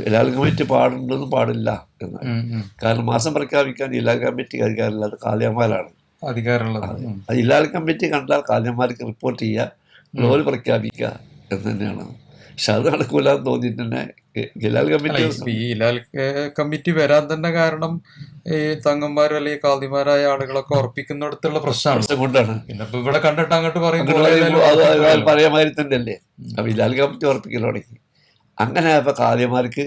ഹിലാൽ കമ്മിറ്റി പാടുണ്ടെന്നും പാടില്ല എന്നാണ്. കാരണം മാസം പ്രഖ്യാപിക്കാൻ ഹിലാൽ കമ്മിറ്റി അധികാരമില്ല, അത് കാലിയന്മാരാണ് അധികാരമുള്ളത്. അത് ഹിലാൽ കമ്മിറ്റി കണ്ടാൽ കാലിയന്മാർക്ക് റിപ്പോർട്ട് ചെയ്യുക, ലോൽ പ്രഖ്യാപിക്കുക എന്ന് തന്നെയാണ്. പക്ഷെ അത് നടക്കൂലെന്ന് തോന്നിയിട്ട് തന്നെ ഹിലാൽ കമ്മിറ്റി വരാൻ തന്നെ കാരണം ഈ തങ്ങന്മാർ അല്ലെങ്കിൽ കാദിമാരായ ആളുകളൊക്കെ ഉറപ്പിക്കുന്നിടത്തുള്ള പ്രശ്നം കൊണ്ടാണ്. പിന്നെ ഇവിടെ കണ്ടിട്ട് അങ്ങോട്ട് പറയാൻ മാതിരി തന്നെയല്ലേ. അപ്പൊ ഹിലാൽ കമ്മിറ്റി ഉറപ്പിക്കൽ തുടങ്ങി. അങ്ങനെ ഇപ്പൊ കാദിമാർക്ക്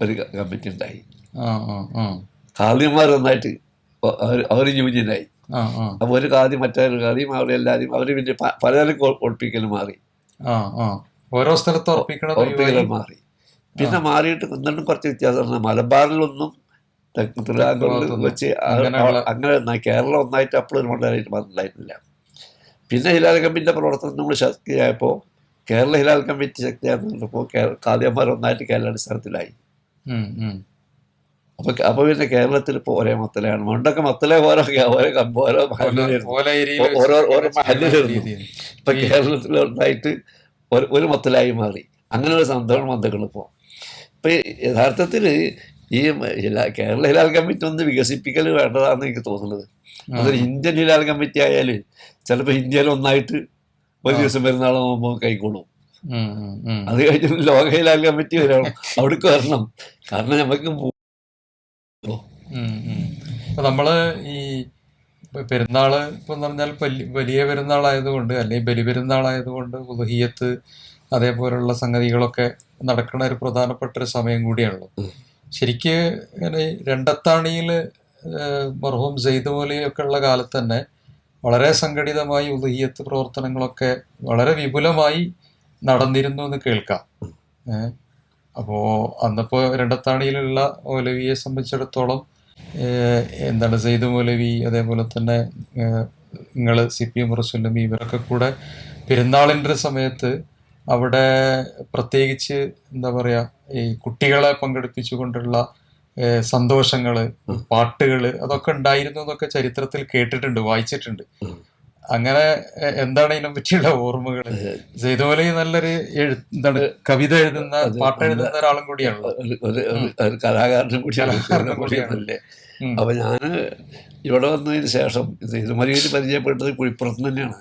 ഒരു കമ്മിറ്റി ഉണ്ടായി. കാദിമാർ നന്നായിട്ട് അവർ യൂണിയനായി. അപ്പൊ ഒരു കാതി മറ്റൊരു കാതിയും അവരെല്ലാവരും അവർ പിന്നെ പലതരം ഒളിപ്പിക്കലും മാറി. ഓരോ സ്ഥലത്ത് ഉറപ്പിക്കലും മാറി. പിന്നെ മാറിയിട്ട് എന്നിട്ടും കുറച്ച് വ്യത്യാസമാണ്. മലബാറിലൊന്നും തിരുവിതാംകൂറിൽ വെച്ച് അങ്ങനെ കേരളം ഒന്നായിട്ട് അപ്പോഴൊരു മണ്ഡലമായിട്ട് മനസ്സിലായിട്ടില്ല. പിന്നെ ഹിലാൽ കമ്മിറ്റിൻ്റെ പ്രവർത്തനം നമ്മൾ ശക്തിയായപ്പോൾ കേരള ഹിലാൽ കമ്മിറ്റി ശക്തിയാകുന്നപ്പോൾ കാദ്യന്മാർ ഒന്നായിട്ട് കേരള അടിസ്ഥാനത്തിലായി. അപ്പോൾ പിന്നെ കേരളത്തിൽ ഇപ്പോൾ ഒരേ മത്തലയാണ്. പണ്ടൊക്കെ മത്തല ഓരോ മഹലിലിരുന്നു. ഇപ്പം കേരളത്തിൽ ഒന്നായിട്ട് ഒരു മത്തലായി മാറി. അങ്ങനെ ഒരു സന്തോഷം മന്തകൾ ഇപ്പോൾ. ഇപ്പം യഥാർത്ഥത്തിൽ ഈ കേരള ഹിലാൽ കമ്മിറ്റി ഒന്ന് വികസിപ്പിക്കൽ വേണ്ടതാണെന്ന് എനിക്ക് തോന്നുന്നത്. അതൊരു ഇന്ത്യൻ ഹിലാൽ കമ്മിറ്റി ആയാൽ ചിലപ്പോൾ ഇന്ത്യയിൽ ഒന്നായിട്ട് ഒരു ദിവസം പെരുന്നാൾ പോകുമ്പോൾ കൈക്കൊള്ളും. അത് കഴിഞ്ഞ് ലോക ഹിലാൽ കമ്മിറ്റി വരണം, അവിടേക്ക് വരണം. കാരണം നമുക്ക് ഇപ്പൊ നമ്മള് ഈ പെരുന്നാള് ഇപ്പൊ പറഞ്ഞാൽ വലിയ പെരുന്നാളായതുകൊണ്ട് അല്ലെങ്കിൽ ബലിപെരുന്നാളായതുകൊണ്ട് ഉളുഹിയ്യത്ത് അതേപോലുള്ള സംഗതികളൊക്കെ നടക്കുന്ന ഒരു പ്രധാനപ്പെട്ട ഒരു സമയം കൂടിയാണല്ലോ. ശരിക്ക് ഇങ്ങനെ രണ്ടത്താണിയിൽ മർഹൂം സെയ്ദ് മൗലവിയൊക്കെ ഉള്ള കാലത്ത് തന്നെ വളരെ സംഘടിതമായി ഉളുഹിയ്യത്ത് പ്രവർത്തനങ്ങളൊക്കെ വളരെ വിപുലമായി നടന്നിരുന്നു എന്ന് കേൾക്കാം. അപ്പോൾ അന്നിപ്പോൾ രണ്ടത്താണിയിലുള്ള മൗലവിയെ സംബന്ധിച്ചിടത്തോളം എന്താണ് സെയ്ദ് മൗലവി അതേപോലെ തന്നെ നിങ്ങൾ CPM റസുല്ലമി ഇവരൊക്കെ കൂടെ പെരുന്നാളിൻ്റെ സമയത്ത് അവിടെ പ്രത്യേകിച്ച് എന്താ പറയുക ഈ കുട്ടികളെ പങ്കെടുപ്പിച്ചുകൊണ്ടുള്ള സന്തോഷങ്ങൾ, പാട്ടുകൾ അതൊക്കെ ഉണ്ടായിരുന്നു എന്നൊക്കെ ചരിത്രത്തിൽ കേട്ടിട്ടുണ്ട്, വായിച്ചിട്ടുണ്ട്. അങ്ങനെ എന്താണ് ഇതിനെ പറ്റിയുള്ള ഓർമ്മകൾ? സെയ്ദ് മൗലവി നല്ലൊരു എന്താണ് കവിത എഴുതുന്ന പാട്ട് എഴുതുന്ന ഒരാളും കൂടിയാണല്ലോ, ഒരു കലാകാരനും കൂടിയാണ്. അപ്പൊ ഞാന് ഇവിടെ വന്നതിന് ശേഷം സെയ്ദ് മൗലവിയെ പരിചയപ്പെട്ടത് കുഴിപ്പുറത്ത് തന്നെയാണ്.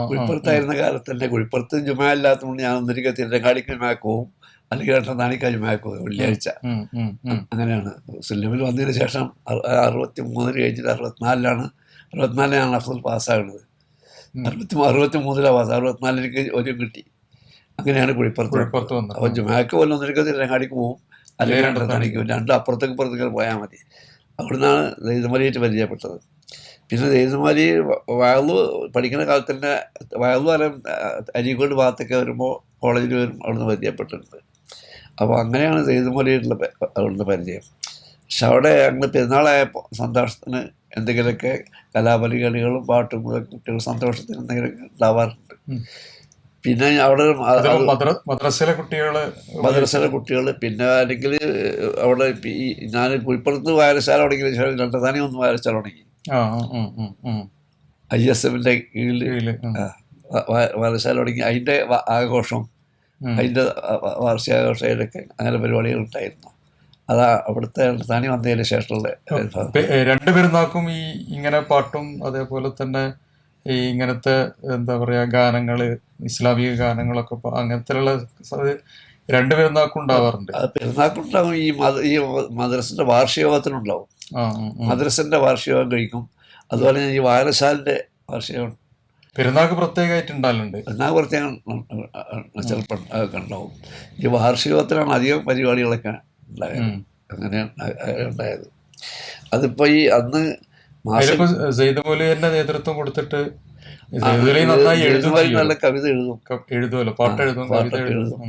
കുഴിപ്പുറത്തായിരുന്ന കാലത്ത് തന്നെ കുഴിപ്പുറത്ത് ജുമാ ഇല്ലാത്തതുകൊണ്ട് ഞാൻ ഒന്നിരിക്കുക തിരങ്ങാടിക്ക് ജുമാക്ക് പോവും, അല്ലെങ്കിൽ രണ്ടാണിക്ക് ജുമാക്ക് പോകും വെള്ളിയാഴ്ച. അങ്ങനെയാണ് സുല്ലമിൽ വന്നതിന് ശേഷം 63 കഴിഞ്ഞിട്ട് 64 അഫ്സൽ പാസ്സാകുന്നത്. 63 പാസ്, 64 എനിക്ക് ഒരു കിട്ടി. അങ്ങനെയാണ് കുഴിപ്പുറത്ത് വന്നത്. അപ്പോൾ ജുമാക്ക് പോലെ ഒന്നിരിക്കുക തിരങ്ങാടിക്ക് പോവും, അല്ലെങ്കിൽ രണ്ടാണിക്ക് പോവും. രണ്ടും അപ്പുറത്തേക്ക് ഇപ്പുറത്തേക്ക് പോയാൽ മതി. അവിടുന്നാണ് സെയ്ദ് മൗലവിയായിട്ട് പരിചയപ്പെട്ടത്. പിന്നെ സെയ്ദ് മൗലവി വയലു പഠിക്കുന്ന കാലത്ത് തന്നെ വയലു വരെ അരീക്കോട് ഭാഗത്തൊക്കെ വരുമ്പോൾ കോളേജിൽ വരും, അവിടുന്ന് പരിചയപ്പെട്ടിട്ടുണ്ട്. അപ്പോൾ അങ്ങനെയാണ് സെയ്ദ് മൗലവിയായിട്ടുള്ള അവിടുന്ന് പരിചയം. പക്ഷെ അവിടെ ഞങ്ങൾ പെരുന്നാളായ സന്തോഷത്തിന് എന്തെങ്കിലുമൊക്കെ കലാപരിപാടികളും പാട്ടും കുട്ടികൾ സന്തോഷത്തിന് എന്തെങ്കിലുമൊക്കെ ഉണ്ടാവാറുണ്ട്. പിന്നെ അവിടെ മദ്രസയിലെ കുട്ടികൾ പിന്നെ അല്ലെങ്കിൽ അവിടെ ഈ ഞാൻ കുഴിപ്പുറത്ത് വായനശാല തുടങ്ങിയ ശേഷം രണ്ടതാനി ഒന്ന് വായനശാല തുടങ്ങി. ISMന്റെ കീഴിൽ വായനശാല തുടങ്ങി. അതിൻ്റെ ആഘോഷം, അതിൻ്റെ വാർഷികാഘോഷയിലൊക്കെ അങ്ങനെ പരിപാടികൾ ഉണ്ടായിരുന്നു. അതാ അവിടുത്തെ രണ്ടതാനി വന്നതിന് ശേഷമുള്ള രണ്ട് പെരുന്നാൾക്കും ഈ ഇങ്ങനെ പാട്ടും അതേപോലെ തന്നെ ഈ ഇങ്ങനത്തെ എന്താ പറയാ ഗാനങ്ങള്, ഇസ്ലാമിക ഗാനങ്ങളൊക്കെ അങ്ങനത്തെയുള്ള രണ്ട് പെരുന്നാൾക്കും ഉണ്ടാവാറുണ്ട്. പെരുന്നാൾക്കുണ്ടാവും. ഈ മദ്രസിന്റെ വാർഷികത്തിനുണ്ടാവും. മദ്രസിന്റെ വാർഷികം കഴിക്കും. അതുപോലെ ഈ വായനശാലിന്റെ വാർഷികം പെരുന്നാൾക്ക് പ്രത്യേകമായിട്ട് ഉണ്ടാകലുണ്ട്. പെരുന്നാൾ പ്രത്യേകം ചിലപ്പോൾ ഉണ്ടാവും. ഈ വാർഷികത്തിലാണ് അധികം പരിപാടികളൊക്കെ ഉണ്ടായത്. അങ്ങനെയാണ് ഉണ്ടായത്. അതിപ്പോ ഈ അന്ന് സെയ്ദ് മൗലവി തന്നെ നേതൃത്വം കൊടുത്തിട്ട് നല്ല കവിത എഴുതുമല്ലോ, പാട്ട് എഴുതും, കവിത എഴുതും.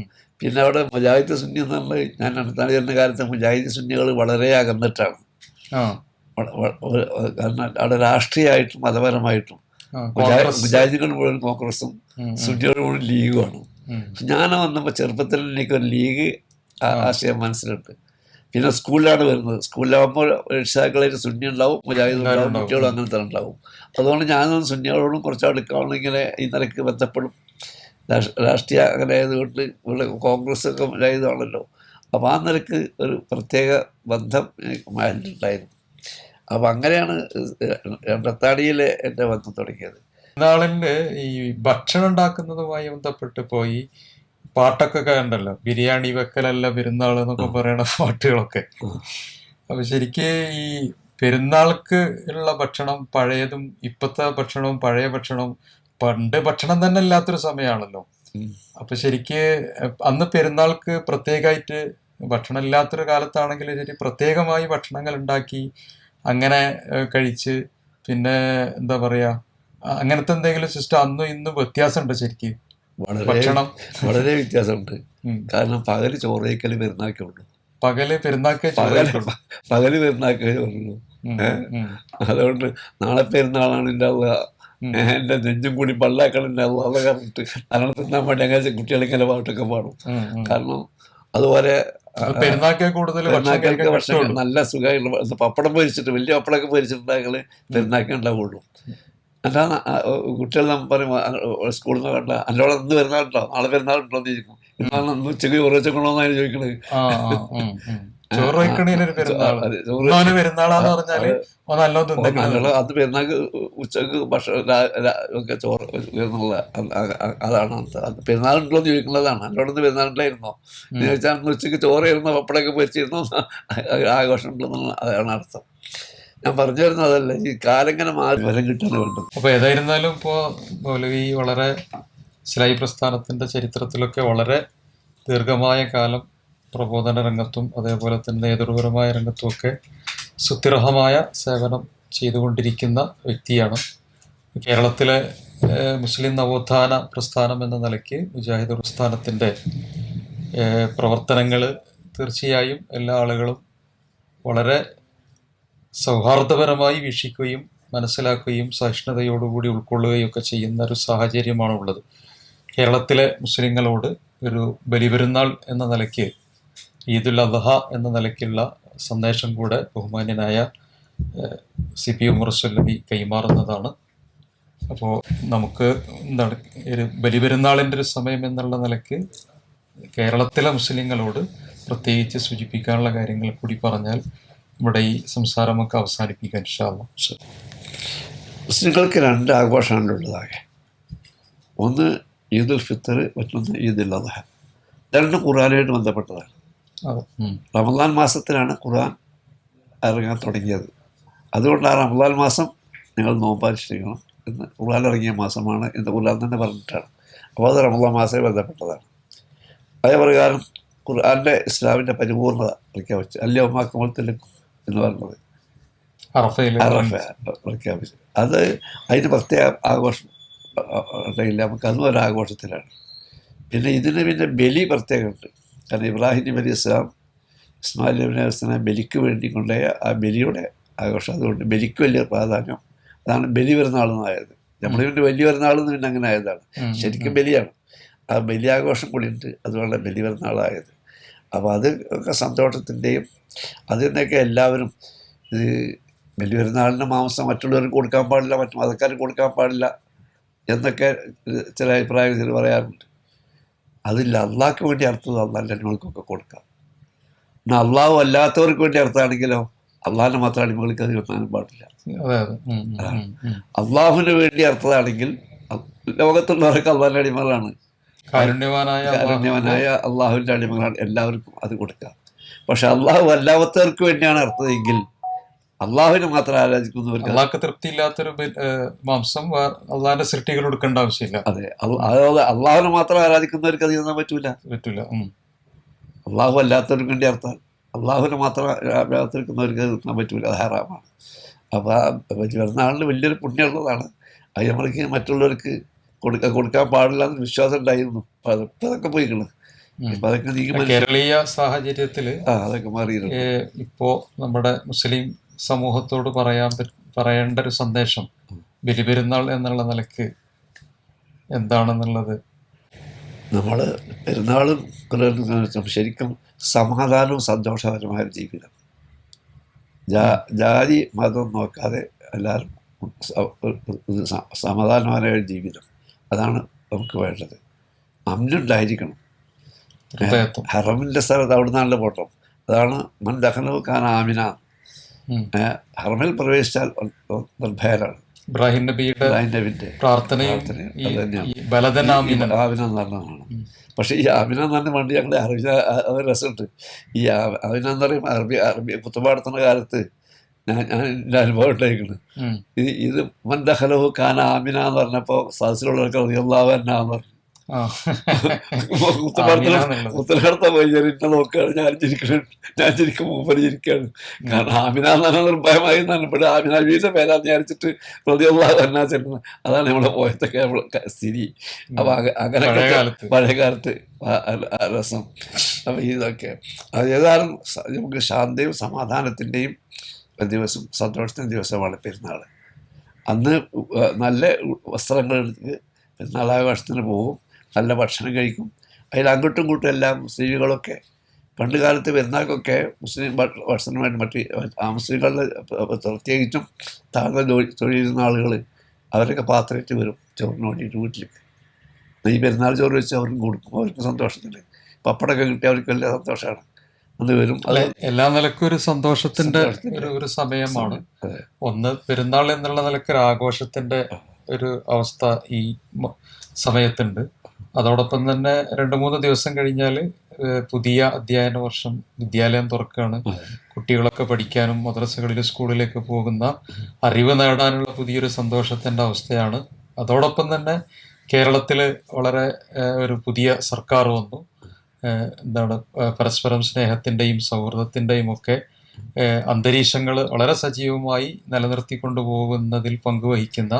പിന്നെ അവിടെ മുജാഹിദ് സുന്നി എന്നുള്ള ഞാൻ അടുത്താണ് ചെന്ന കാലത്ത് മുജാഹിദ് സുന്നികൾ വളരെ അകന്നിട്ടാണ്. കാരണം അവിടെ രാഷ്ട്രീയമായിട്ടും മതപരമായിട്ടും മുജാഹിദുകൾ മുഴുവൻ കോൺഗ്രസും സുന്നികൾ മുഴുവൻ ലീഗുമാണ്. ഞാൻ വന്നപ്പോൾ ചെറുപ്പത്തിൽ എനിക്കൊരു ലീഗ് ആശയം മനസ്സിലുണ്ട്. പിന്നെ സ്കൂളിലാണ് വരുന്നത്. സ്കൂളിലാകുമ്പോൾ രക്ഷിതാക്കളായിട്ട് സുന്നി ഉണ്ടാവും, മുജാഹിദ് ഉണ്ടാവും, കുട്ടികളും അങ്ങനത്തെ ഉണ്ടാവും. അതുകൊണ്ട് ഞാനും സുന്നികളോടും കുറച്ച് അടുക്കാവുന്ന ഇങ്ങനെ ഈ നിലയ്ക്ക് ബന്ധപ്പെടും. രാഷ്ട്രീയ അങ്ങനെ ആയതുകൊണ്ട് ഇവിടെ കോൺഗ്രസ്സൊക്കെ മുജാഹിദാണല്ലോ. അപ്പോൾ ആ നിലയ്ക്ക് ഒരു പ്രത്യേക ബന്ധം എനിക്ക് മൈൻഡിലുണ്ടായിരുന്നു. അപ്പം അങ്ങനെയാണ് രണ്ടത്താണിയിലെ എൻ്റെ ബന്ധം തുടങ്ങിയത്. പെരുന്നാളിൻ്റെ ഈ ഭക്ഷണം ഉണ്ടാക്കുന്നതുമായി ബന്ധപ്പെട്ട് പോയി പാട്ടൊക്കെ ഉണ്ടല്ലോ, ബിരിയാണി വെക്കലല്ല പെരുന്നാൾ എന്നൊക്കെ പറയണ പാട്ടുകളൊക്കെ. അപ്പൊ ശരിക്ക് ഈ പെരുന്നാൾക്ക് ഉള്ള ഭക്ഷണം പഴയതും ഇപ്പത്തെ ഭക്ഷണവും പഴയ ഭക്ഷണവും, പണ്ട് ഭക്ഷണം തന്നെ ഇല്ലാത്തൊരു സമയമാണല്ലോ. അപ്പൊ ശരിക്ക് അന്ന് പെരുന്നാൾക്ക് പ്രത്യേകമായിട്ട് ഭക്ഷണം ഇല്ലാത്തൊരു കാലത്താണെങ്കിൽ ശരി പ്രത്യേകമായി ഭക്ഷണങ്ങൾ ഉണ്ടാക്കി അങ്ങനെ കഴിച്ച്, പിന്നെ എന്താ പറയാ അങ്ങനത്തെ എന്തെങ്കിലും സിസ്റ്റം അന്നും ഇന്നും വ്യത്യാസമുണ്ട് ശരിക്ക്? വളരെ വ്യത്യാസമുണ്ട്. കാരണം പകല് ചോറ് കഴിക്കൽ പെരുന്നാൾക്കേ ഉള്ളൂ. പകല് പെരുന്നാക്കേ പകല് പെരുന്നാക്കേ ചോറുള്ളൂ. അതുകൊണ്ട് നാളെ പെരുന്നാളാണ് ഉണ്ടാവുക, എൻ്റെ നെഞ്ചും കൂടി പള്ളാക്കണുണ്ടാവുക, അത് പറഞ്ഞിട്ട് നല്ലോണം തിന്നാൻ വേണ്ടി അങ്ങനെ കുട്ടികളിങ്ങനെ പാട്ടൊക്കെ പാടും. കാരണം അതുപോലെ പെരുന്നാക്കൾക്ക് ഭക്ഷണം നല്ല സുഖമായിട്ടുള്ള പപ്പടം പൊരിച്ചിട്ട് വലിയ പപ്പടമൊക്കെ പൊരിച്ചിട്ടുണ്ടെങ്കിൽ പെരുന്നാക്കേ ഉണ്ടാവുള്ളൂ. അല്ല കുട്ടികൾ നമ്മൾ പറയും സ്കൂളിൽ നിന്ന് കണ്ട അല്ലോടെ ഇന്ന് പെരുന്നാളുണ്ടോ നാളെ പെരുന്നാളുണ്ടോ എന്ന് ചോദിക്കും. എന്നാണ് അന്ന് ഉച്ചക്ക് ചോറ് വെച്ചേക്കണോന്നാണ് ചോദിക്കണത്. അത് പെരുന്നാൾക്ക് ഉച്ചക്ക് ഭക്ഷണം ഒക്കെ ചോറ് എന്നുള്ള അതാണ് പെരുന്നാളുണ്ടോ എന്ന് ചോദിക്കുന്നതാണ്. അല്ലോടെ ഇന്ന് പെരുന്നാളുണ്ടായിരുന്നോ എന്ന് ചോദിച്ചാൽ അന്ന് ഉച്ചക്ക് ചോറായിരുന്നോ പപ്പടമൊക്കെ പൊരിച്ചിരുന്നോ ആഘോഷം ഉണ്ടെന്നുള്ള അതാണ് അർത്ഥം. ഞാൻ പറഞ്ഞു വരുന്നത് അതല്ല, ഈ കാലം ഇങ്ങനെ മാറി ഫലം കിട്ടാൻ വേണ്ടത്. അപ്പോൾ ഏതായിരുന്നാലും ഇപ്പോൾ മൗലവി വളരെ ഇസ്ലാഹി പ്രസ്ഥാനത്തിൻ്റെ ചരിത്രത്തിലൊക്കെ വളരെ ദീർഘമായ കാലം പ്രബോധന രംഗത്തും അതേപോലെ തന്നെ നേതൃപരമായ രംഗത്തുമൊക്കെ സുത്യർഹമായ സേവനം ചെയ്തുകൊണ്ടിരിക്കുന്ന വ്യക്തിയാണ്. കേരളത്തിലെ മുസ്ലിം നവോത്ഥാന പ്രസ്ഥാനം എന്ന നിലയ്ക്ക് മുജാഹിദ് പ്രസ്ഥാനത്തിൻ്റെ പ്രവർത്തനങ്ങൾ തീർച്ചയായും എല്ലാ ആളുകളും വളരെ സൗഹാർദ്ദപരമായി വീക്ഷിക്കുകയും മനസ്സിലാക്കുകയും സഹിഷ്ണുതയോടുകൂടി ഉൾക്കൊള്ളുകയും ഒക്കെ ചെയ്യുന്ന ഒരു സാഹചര്യമാണ് ഉള്ളത്. കേരളത്തിലെ മുസ്ലിങ്ങളോട് ഒരു ബലിപെരുന്നാൾ എന്ന നിലയ്ക്ക് ഈദുൽ അദ്ഹ എന്ന നിലയ്ക്കുള്ള സന്ദേശം കൂടെ ബഹുമാന്യനായ CP ഉമർ സ്വല്ലമി കൈമാറുന്നതാണ്. അപ്പോൾ നമുക്ക് എന്താണ് ഒരു ബലിപെരുന്നാളിൻ്റെ ഒരു സമയം എന്നുള്ള നിലയ്ക്ക് കേരളത്തിലെ മുസ്ലിങ്ങളോട് പ്രത്യേകിച്ച് സൂചിപ്പിക്കാനുള്ള കാര്യങ്ങൾ കൂടി പറഞ്ഞാൽ ഇവിടെ ഈ സംസാരമൊക്കെ അവസാനിപ്പിക്കാൻ ഇൻഷാ അല്ലാഹ്. മുസ്ലിങ്ങൾക്ക് 2 ആഘോഷമാണുള്ളതാകെ. ഒന്ന് ഈദുൽ ഫിത്തർ, മറ്റൊന്ന് ഈദുൽ അദ്ഹ. 2 ഖുർആനുമായിട്ട് ബന്ധപ്പെട്ടതാണ്. റമദാൻ മാസത്തിലാണ് ഖുർആൻ ഇറങ്ങാൻ തുടങ്ങിയത്. അതുകൊണ്ട് ആ റമദാൻ മാസം നിങ്ങൾ നോമ്പാനുഷ്ഠിക്കണം എന്ന് ഖുർആൻ ഇറങ്ങിയ മാസമാണ് എന്ന് ഖുർആൻ തന്നെ പറഞ്ഞിട്ടാണ്. അപ്പോൾ അത് റമദാൻ മാസമായി ബന്ധപ്പെട്ടതാണ്. അതേപ്രകാരം ഖുർആൻ്റെ ഇസ്ലാമിൻ്റെ പരിപൂർണത പ്രഖ്യാപിച്ചു. അല്യൗമാക്കമൽത്തുലക്കും എന്ന് പറയുന്നത് അറഫ പ്രഖ്യാപിച്ചു. അത് അതിന് പ്രത്യേക ആഘോഷം ഉണ്ടെങ്കിൽ നമുക്ക് അതും ഒരാഘോഷത്തിലാണ്. പിന്നെ ഇതിന് പിന്നെ ബലി പ്രത്യേകമുണ്ട്. കാരണം ഇബ്രാഹിം നബി അലൈഹി ഇസ്ലാം ഇസ്മായിൽ നബി അലൈഹി ഇസ്ലാം ബലിക്ക് വേണ്ടി കൊണ്ടുപോയ ആ ബലിയുടെ ആഘോഷം. അതുകൊണ്ട് ബലിക്ക് വലിയ പ്രാധാന്യം. അതാണ് ബലി പെരുന്നാളെന്നായത്. നമ്മൾ പിന്നെ വലിയ പെരുന്നാളെന്ന് പിന്നെ അങ്ങനെ ആയതാണ്. ശരിക്കും ബലിയാണ്. ആ ബലിയാഘോഷം കൂടിയിട്ട് അതുകൊണ്ട് ബലി പെരുന്നാളായത്. അപ്പോൾ അത് ഒക്കെ സന്തോഷത്തിൻ്റെയും അതിനൊക്കെ എല്ലാവരും ഇത് ബലി പെരുന്നാളിൻ്റെ മാംസം മറ്റുള്ളവർക്ക് കൊടുക്കാൻ പാടില്ല, മറ്റു മതക്കാർക്ക് കൊടുക്കാൻ പാടില്ല എന്നൊക്കെ ചില അഭിപ്രായത്തിൽ പറയാറുണ്ട്. അതില്ല, അള്ളാഹ്ക്ക് വേണ്ടി അർത്ഥം അള്ളാഹിൻ്റെ അടിമകൾക്കൊക്കെ കൊടുക്കാം. എന്നാൽ അള്ളാഹു അല്ലാത്തവർക്ക് വേണ്ടി അർത്ഥമാണെങ്കിലോ അള്ളാഹിനെ മാത്രം അടിമകൾക്ക് അത് കിട്ടാനും പാടില്ല. അള്ളാഹുവിന് വേണ്ടി അർത്ഥമാണെങ്കിൽ ലോകത്തുള്ളവർക്ക് അള്ളാഹിൻ്റെ അടിമകളാണ്. കാരുണ്യവാനായ അള്ളാഹുവിൻ്റെ അടിമകളാണ്, എല്ലാവർക്കും അത് കൊടുക്കാം. പക്ഷെ അള്ളാഹു അല്ലാത്തവർക്ക് വേണ്ടിയാണ് അർത്ഥമെങ്കിൽ അള്ളാഹുവിനെ മാത്രം ആരാധിക്കുന്നവർക്ക് അള്ളാഹ്ക്ക് തൃപ്തിയില്ലാത്തൊരു മാംസം അള്ളാഹിന്റെ സൃഷ്ടികൾ കൊടുക്കേണ്ട ആവശ്യമില്ല. അതെ, അതായത് അള്ളാഹുവിനെ മാത്രം ആരാധിക്കുന്നവർക്ക് അത് ചെയ്യാൻ പറ്റൂല. അള്ളാഹു അല്ലാത്തവർക്ക് വേണ്ടി അർത്ഥം അള്ളാഹുവിനെ മാത്രം ആരാധിക്കുന്നവർക്ക് അത് നിർത്താൻ പറ്റൂല, അത് ഹറാമാണ്. അപ്പോൾ ആ പെരുന്നാളിന് വലിയൊരു പുണ്യമുള്ളതാണ്. അത് നമ്മൾക്ക് മറ്റുള്ളവർക്ക് കൊടുക്കാൻ പാടില്ല എന്ന് വിശ്വാസം ഉണ്ടായിരുന്നു. അപ്പോൾ അതൊക്കെ പോയിക്കണം. ഇപ്പം അതൊക്കെ നീങ്ങി കേരളീയ സാഹചര്യത്തിൽ അതൊക്കെ മാറിയിരുന്നു. ഇപ്പോൾ നമ്മുടെ മുസ്ലിം സമൂഹത്തോട് പറയേണ്ട ഒരു സന്ദേശം ബലിപെരുന്നാൾ എന്നുള്ള നിലയ്ക്ക് എന്താണെന്നുള്ളത് നമ്മൾ പെരുന്നാളും ശരിക്കും സമാധാനവും സന്തോഷകരമായൊരു ജീവിതം. ജാതി മതം നോക്കാതെ എല്ലാവരും സമാധാനമായ ഒരു ജീവിതം, അതാണ് നമുക്ക് വേണ്ടത്. അമ്നുണ്ടായിരിക്കണം. ഹറമിൻ്റെ സ്ഥലത്ത് അവിടെ നിന്നാണല്ലോ പോട്ടം. അതാണ് മൻ ദഖലഹു കാന ആമിന. ഹറമിൽ പ്രവേശിച്ചാൽ നിർഭയരാണ്. ഇബ്രാഹിം നബിയുടെ പ്രാർത്ഥനയും ആമിന എന്ന് പറഞ്ഞതാണ്. പക്ഷേ ഈ ആമിന എന്ന് പറഞ്ഞ വണ്ടി ഞങ്ങളുടെ അറബി രസമുണ്ട്. ഈ ആമിന എന്ന് പറയുമ്പോൾ അറബി കുത്തുപാടത്തുന്ന കാലത്ത് ഞാൻ എൻ്റെ അനുഭവം ഉണ്ടായിരിക്കുന്നത്. ഇത് മൻ ദഖലഹു കാന ആമിന എന്ന് പറഞ്ഞപ്പോൾ സദസ്സിലുള്ളവർക്ക് റളിയല്ലാഹു അൻഹു എന്ന് പറഞ്ഞു. ഉത്തരകടത്ത പോയി എന്നെ നോക്കുകയാണ്. ഞാൻ ചിരിക്കും, മൂപ്പര് ചിരിക്കുകയാണ്. കാരണം ആമിന എന്നാണ് നിർഭയമായി ഇവിടെ ആമിന വീടിൻ്റെ പേരാന്ന് വിചാരിച്ചിട്ട് റളിയല്ലാഹു അൻഹു ചെല്ലുന്നത്. അതാണ് നമ്മളെ പോയത്തൊക്കെ നമ്മളെ സ്ഥിതി. അപ്പം അങ്ങനെയൊക്കെ പഴയ കാലത്ത് രസം. അപ്പം ഇതൊക്കെ അത് ഏതായാലും നമുക്ക് ശാന്തിയും സമാധാനത്തിൻ്റെയും ഒരു ദിവസം, സന്തോഷത്തിൻ്റെ ദിവസമാണ് പെരുന്നാൾ. അന്ന് നല്ല വസ്ത്രങ്ങൾ എടുത്ത് പെരുന്നാളാഘോഷത്തിന് പോകും, നല്ല ഭക്ഷണം കഴിക്കും. അതിൽ അങ്ങോട്ടും ഇങ്ങോട്ടും എല്ലാം സ്ത്രീകളൊക്കെ പണ്ട് കാലത്ത് പെരുന്നാൾക്കൊക്കെ മുസ്ലിം ഭക്ഷണമായിട്ട് മുസ്ലിങ്ങളുടെ പ്രത്യേകിച്ചും താഴ്ന്ന തൊഴിലിരുന്ന ആളുകൾ അവരൊക്കെ പാത്രമായിട്ട് വരും ചോറിന് വേണ്ടിയിട്ട് വീട്ടിലേക്ക്. ഈ പെരുന്നാൾ ചോറ് വെച്ച് അവർക്കും കൊടുക്കും, അവർക്ക് സന്തോഷത്തിന്. പപ്പടമൊക്കെ കിട്ടി അവർക്ക് വലിയ സന്തോഷമാണ്. അത് വരും. അത് എല്ലാ നിലക്കും ഒരു സന്തോഷത്തിന്റെ ഒരു സമയമാണ്. ഒന്ന് പെരുന്നാൾ എന്നുള്ള നിലക്ക് ഒരു ആഘോഷത്തിന്റെ ഒരു അവസ്ഥ ഈ സമയത്തുണ്ട്. അതോടൊപ്പം തന്നെ 2-3 ദിവസം കഴിഞ്ഞാൽ പുതിയ അധ്യയന വർഷം, വിദ്യാലയം തുറക്കുകയാണ്. കുട്ടികളൊക്കെ പഠിക്കാനും മദ്രസകളിൽ സ്കൂളിലേക്ക് പോകുന്ന, അറിവ് നേടാനുള്ള പുതിയൊരു സന്തോഷത്തിന്റെ അവസ്ഥയാണ്. അതോടൊപ്പം തന്നെ കേരളത്തിൽ വളരെ ഒരു പുതിയ സർക്കാർ വന്നു. പരസ്പരം സ്നേഹത്തിൻ്റെയും സൗഹൃദത്തിൻ്റെയും ഒക്കെ അന്തരീക്ഷങ്ങൾ വളരെ സജീവമായി നിലനിർത്തിക്കൊണ്ടു പോകുന്നതിൽ പങ്കുവഹിക്കുന്ന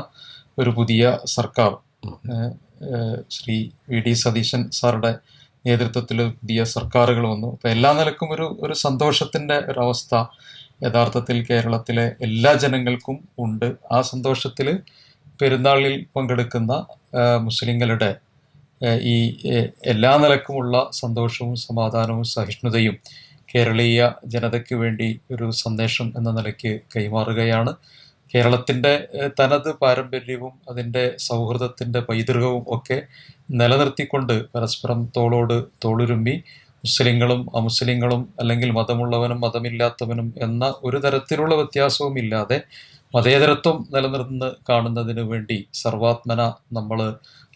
ഒരു പുതിയ സർക്കാർ, ശ്രീ വി.ഡി. സതീശൻ സാറുടെ നേതൃത്വത്തിൽ പുതിയ സർക്കാരുകൾ വന്നു. അപ്പം എല്ലാ നിലക്കും ഒരു സന്തോഷത്തിൻ്റെ ഒരവസ്ഥ യഥാർത്ഥത്തിൽ കേരളത്തിലെ എല്ലാ ജനങ്ങൾക്കും ഉണ്ട്. ആ സന്തോഷത്തിൽ പെരുന്നാളിൽ പങ്കെടുക്കുന്ന മുസ്ലിങ്ങളുടെ ഈ എല്ലാ നിലക്കുമുള്ള സന്തോഷവും സമാധാനവും സഹിഷ്ണുതയും കേരളീയ ജനതയ്ക്ക് വേണ്ടി ഒരു സന്ദേശം എന്ന നിലയ്ക്ക് കൈമാറുകയാണ്. കേരളത്തിൻ്റെ തനത് പാരമ്പര്യവും അതിൻ്റെ സൗഹൃദത്തിൻ്റെ പൈതൃകവും ഒക്കെ നിലനിർത്തിക്കൊണ്ട് പരസ്പരം തോളോട് തോളുരുമ്മി മുസ്ലിങ്ങളും അമുസ്ലിങ്ങളും അല്ലെങ്കിൽ മതമുള്ളവനും മതമില്ലാത്തവനും എന്ന ഒരു തരത്തിലുള്ള വ്യത്യാസവും ഇല്ലാതെ മതേതരത്വം നിലനിർന്ന് കാണുന്നതിന് വേണ്ടി സർവാത്മന നമ്മൾ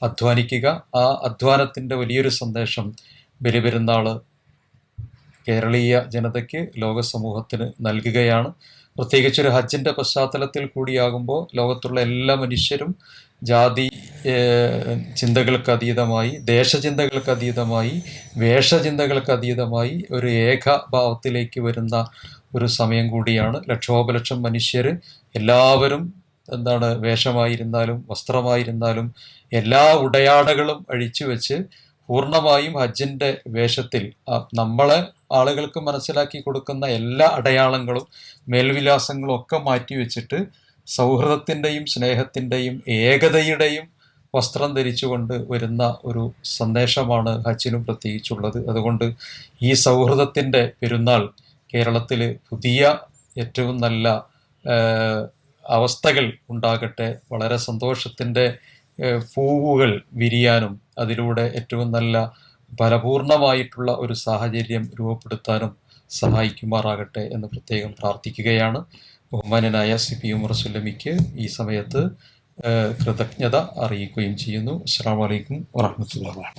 അധ്വാനിക്കുക. ആ അധ്വാനത്തിൻ്റെ വലിയൊരു സന്ദേശം ബലിപെരുന്നാൾ കേരളീയ ജനതയ്ക്ക്, ലോക സമൂഹത്തിന് നൽകുകയാണ്. പ്രത്യേകിച്ചൊരു ഹജ്ജിൻ്റെ പശ്ചാത്തലത്തിൽ കൂടിയാകുമ്പോൾ ലോകത്തുള്ള എല്ലാ മനുഷ്യരും ജാതി ചിന്തകൾക്ക് അതീതമായി, ദേശചിന്തകൾക്ക് അതീതമായി, വേഷചിന്തകൾക്ക് അതീതമായി ഒരു ഏകഭാവത്തിലേക്ക് വരുന്ന ഒരു സമയം കൂടിയാണ്. ലക്ഷോപലക്ഷം മനുഷ്യർ എല്ലാവരും വേഷമായിരുന്നാലും വസ്ത്രമായിരുന്നാലും എല്ലാ ഉടയാടകളും അഴിച്ചു വെച്ച് പൂർണ്ണമായും ഹജ്ജിൻ്റെ വേഷത്തിൽ നമ്മളെ ആളുകൾക്ക് മനസ്സിലാക്കി കൊടുക്കുന്ന എല്ലാ അടയാളങ്ങളും മേൽവിലാസങ്ങളും ഒക്കെ മാറ്റിവെച്ചിട്ട് സൗഹൃദത്തിൻ്റെയും സ്നേഹത്തിൻ്റെയും ഏകതയുടെയും വസ്ത്രം ധരിച്ചുകൊണ്ട് വരുന്ന ഒരു സന്ദേശമാണ് ഹജ്ജിനും പ്രത്യേകിച്ചുള്ളത്. അതുകൊണ്ട് ഈ സൗഹൃദത്തിൻ്റെ പെരുന്നാൾ കേരളത്തിൽ പുതിയ ഏറ്റവും നല്ല അവസ്ഥകൾ ഉണ്ടാകട്ടെ, വളരെ സന്തോഷത്തിൻ്റെ പൂവുകൾ വിരിയാനും അതിലൂടെ ഏറ്റവും നല്ല ഫലപൂർണമായിട്ടുള്ള ഒരു സാഹചര്യം രൂപപ്പെടുത്താനും സഹായിക്കുമാറാകട്ടെ എന്ന് പ്രത്യേകം പ്രാർത്ഥിക്കുകയാണ്. ബഹുമാന്യനായ CP ഉമർ സുല്ലമിക്ക് ഈ സമയത്ത് കൃതജ്ഞത അറിയിക്കുകയും ചെയ്യുന്നു. അസ്സലാമു അലൈക്കും വറഹ്മത്തുള്ളാഹി.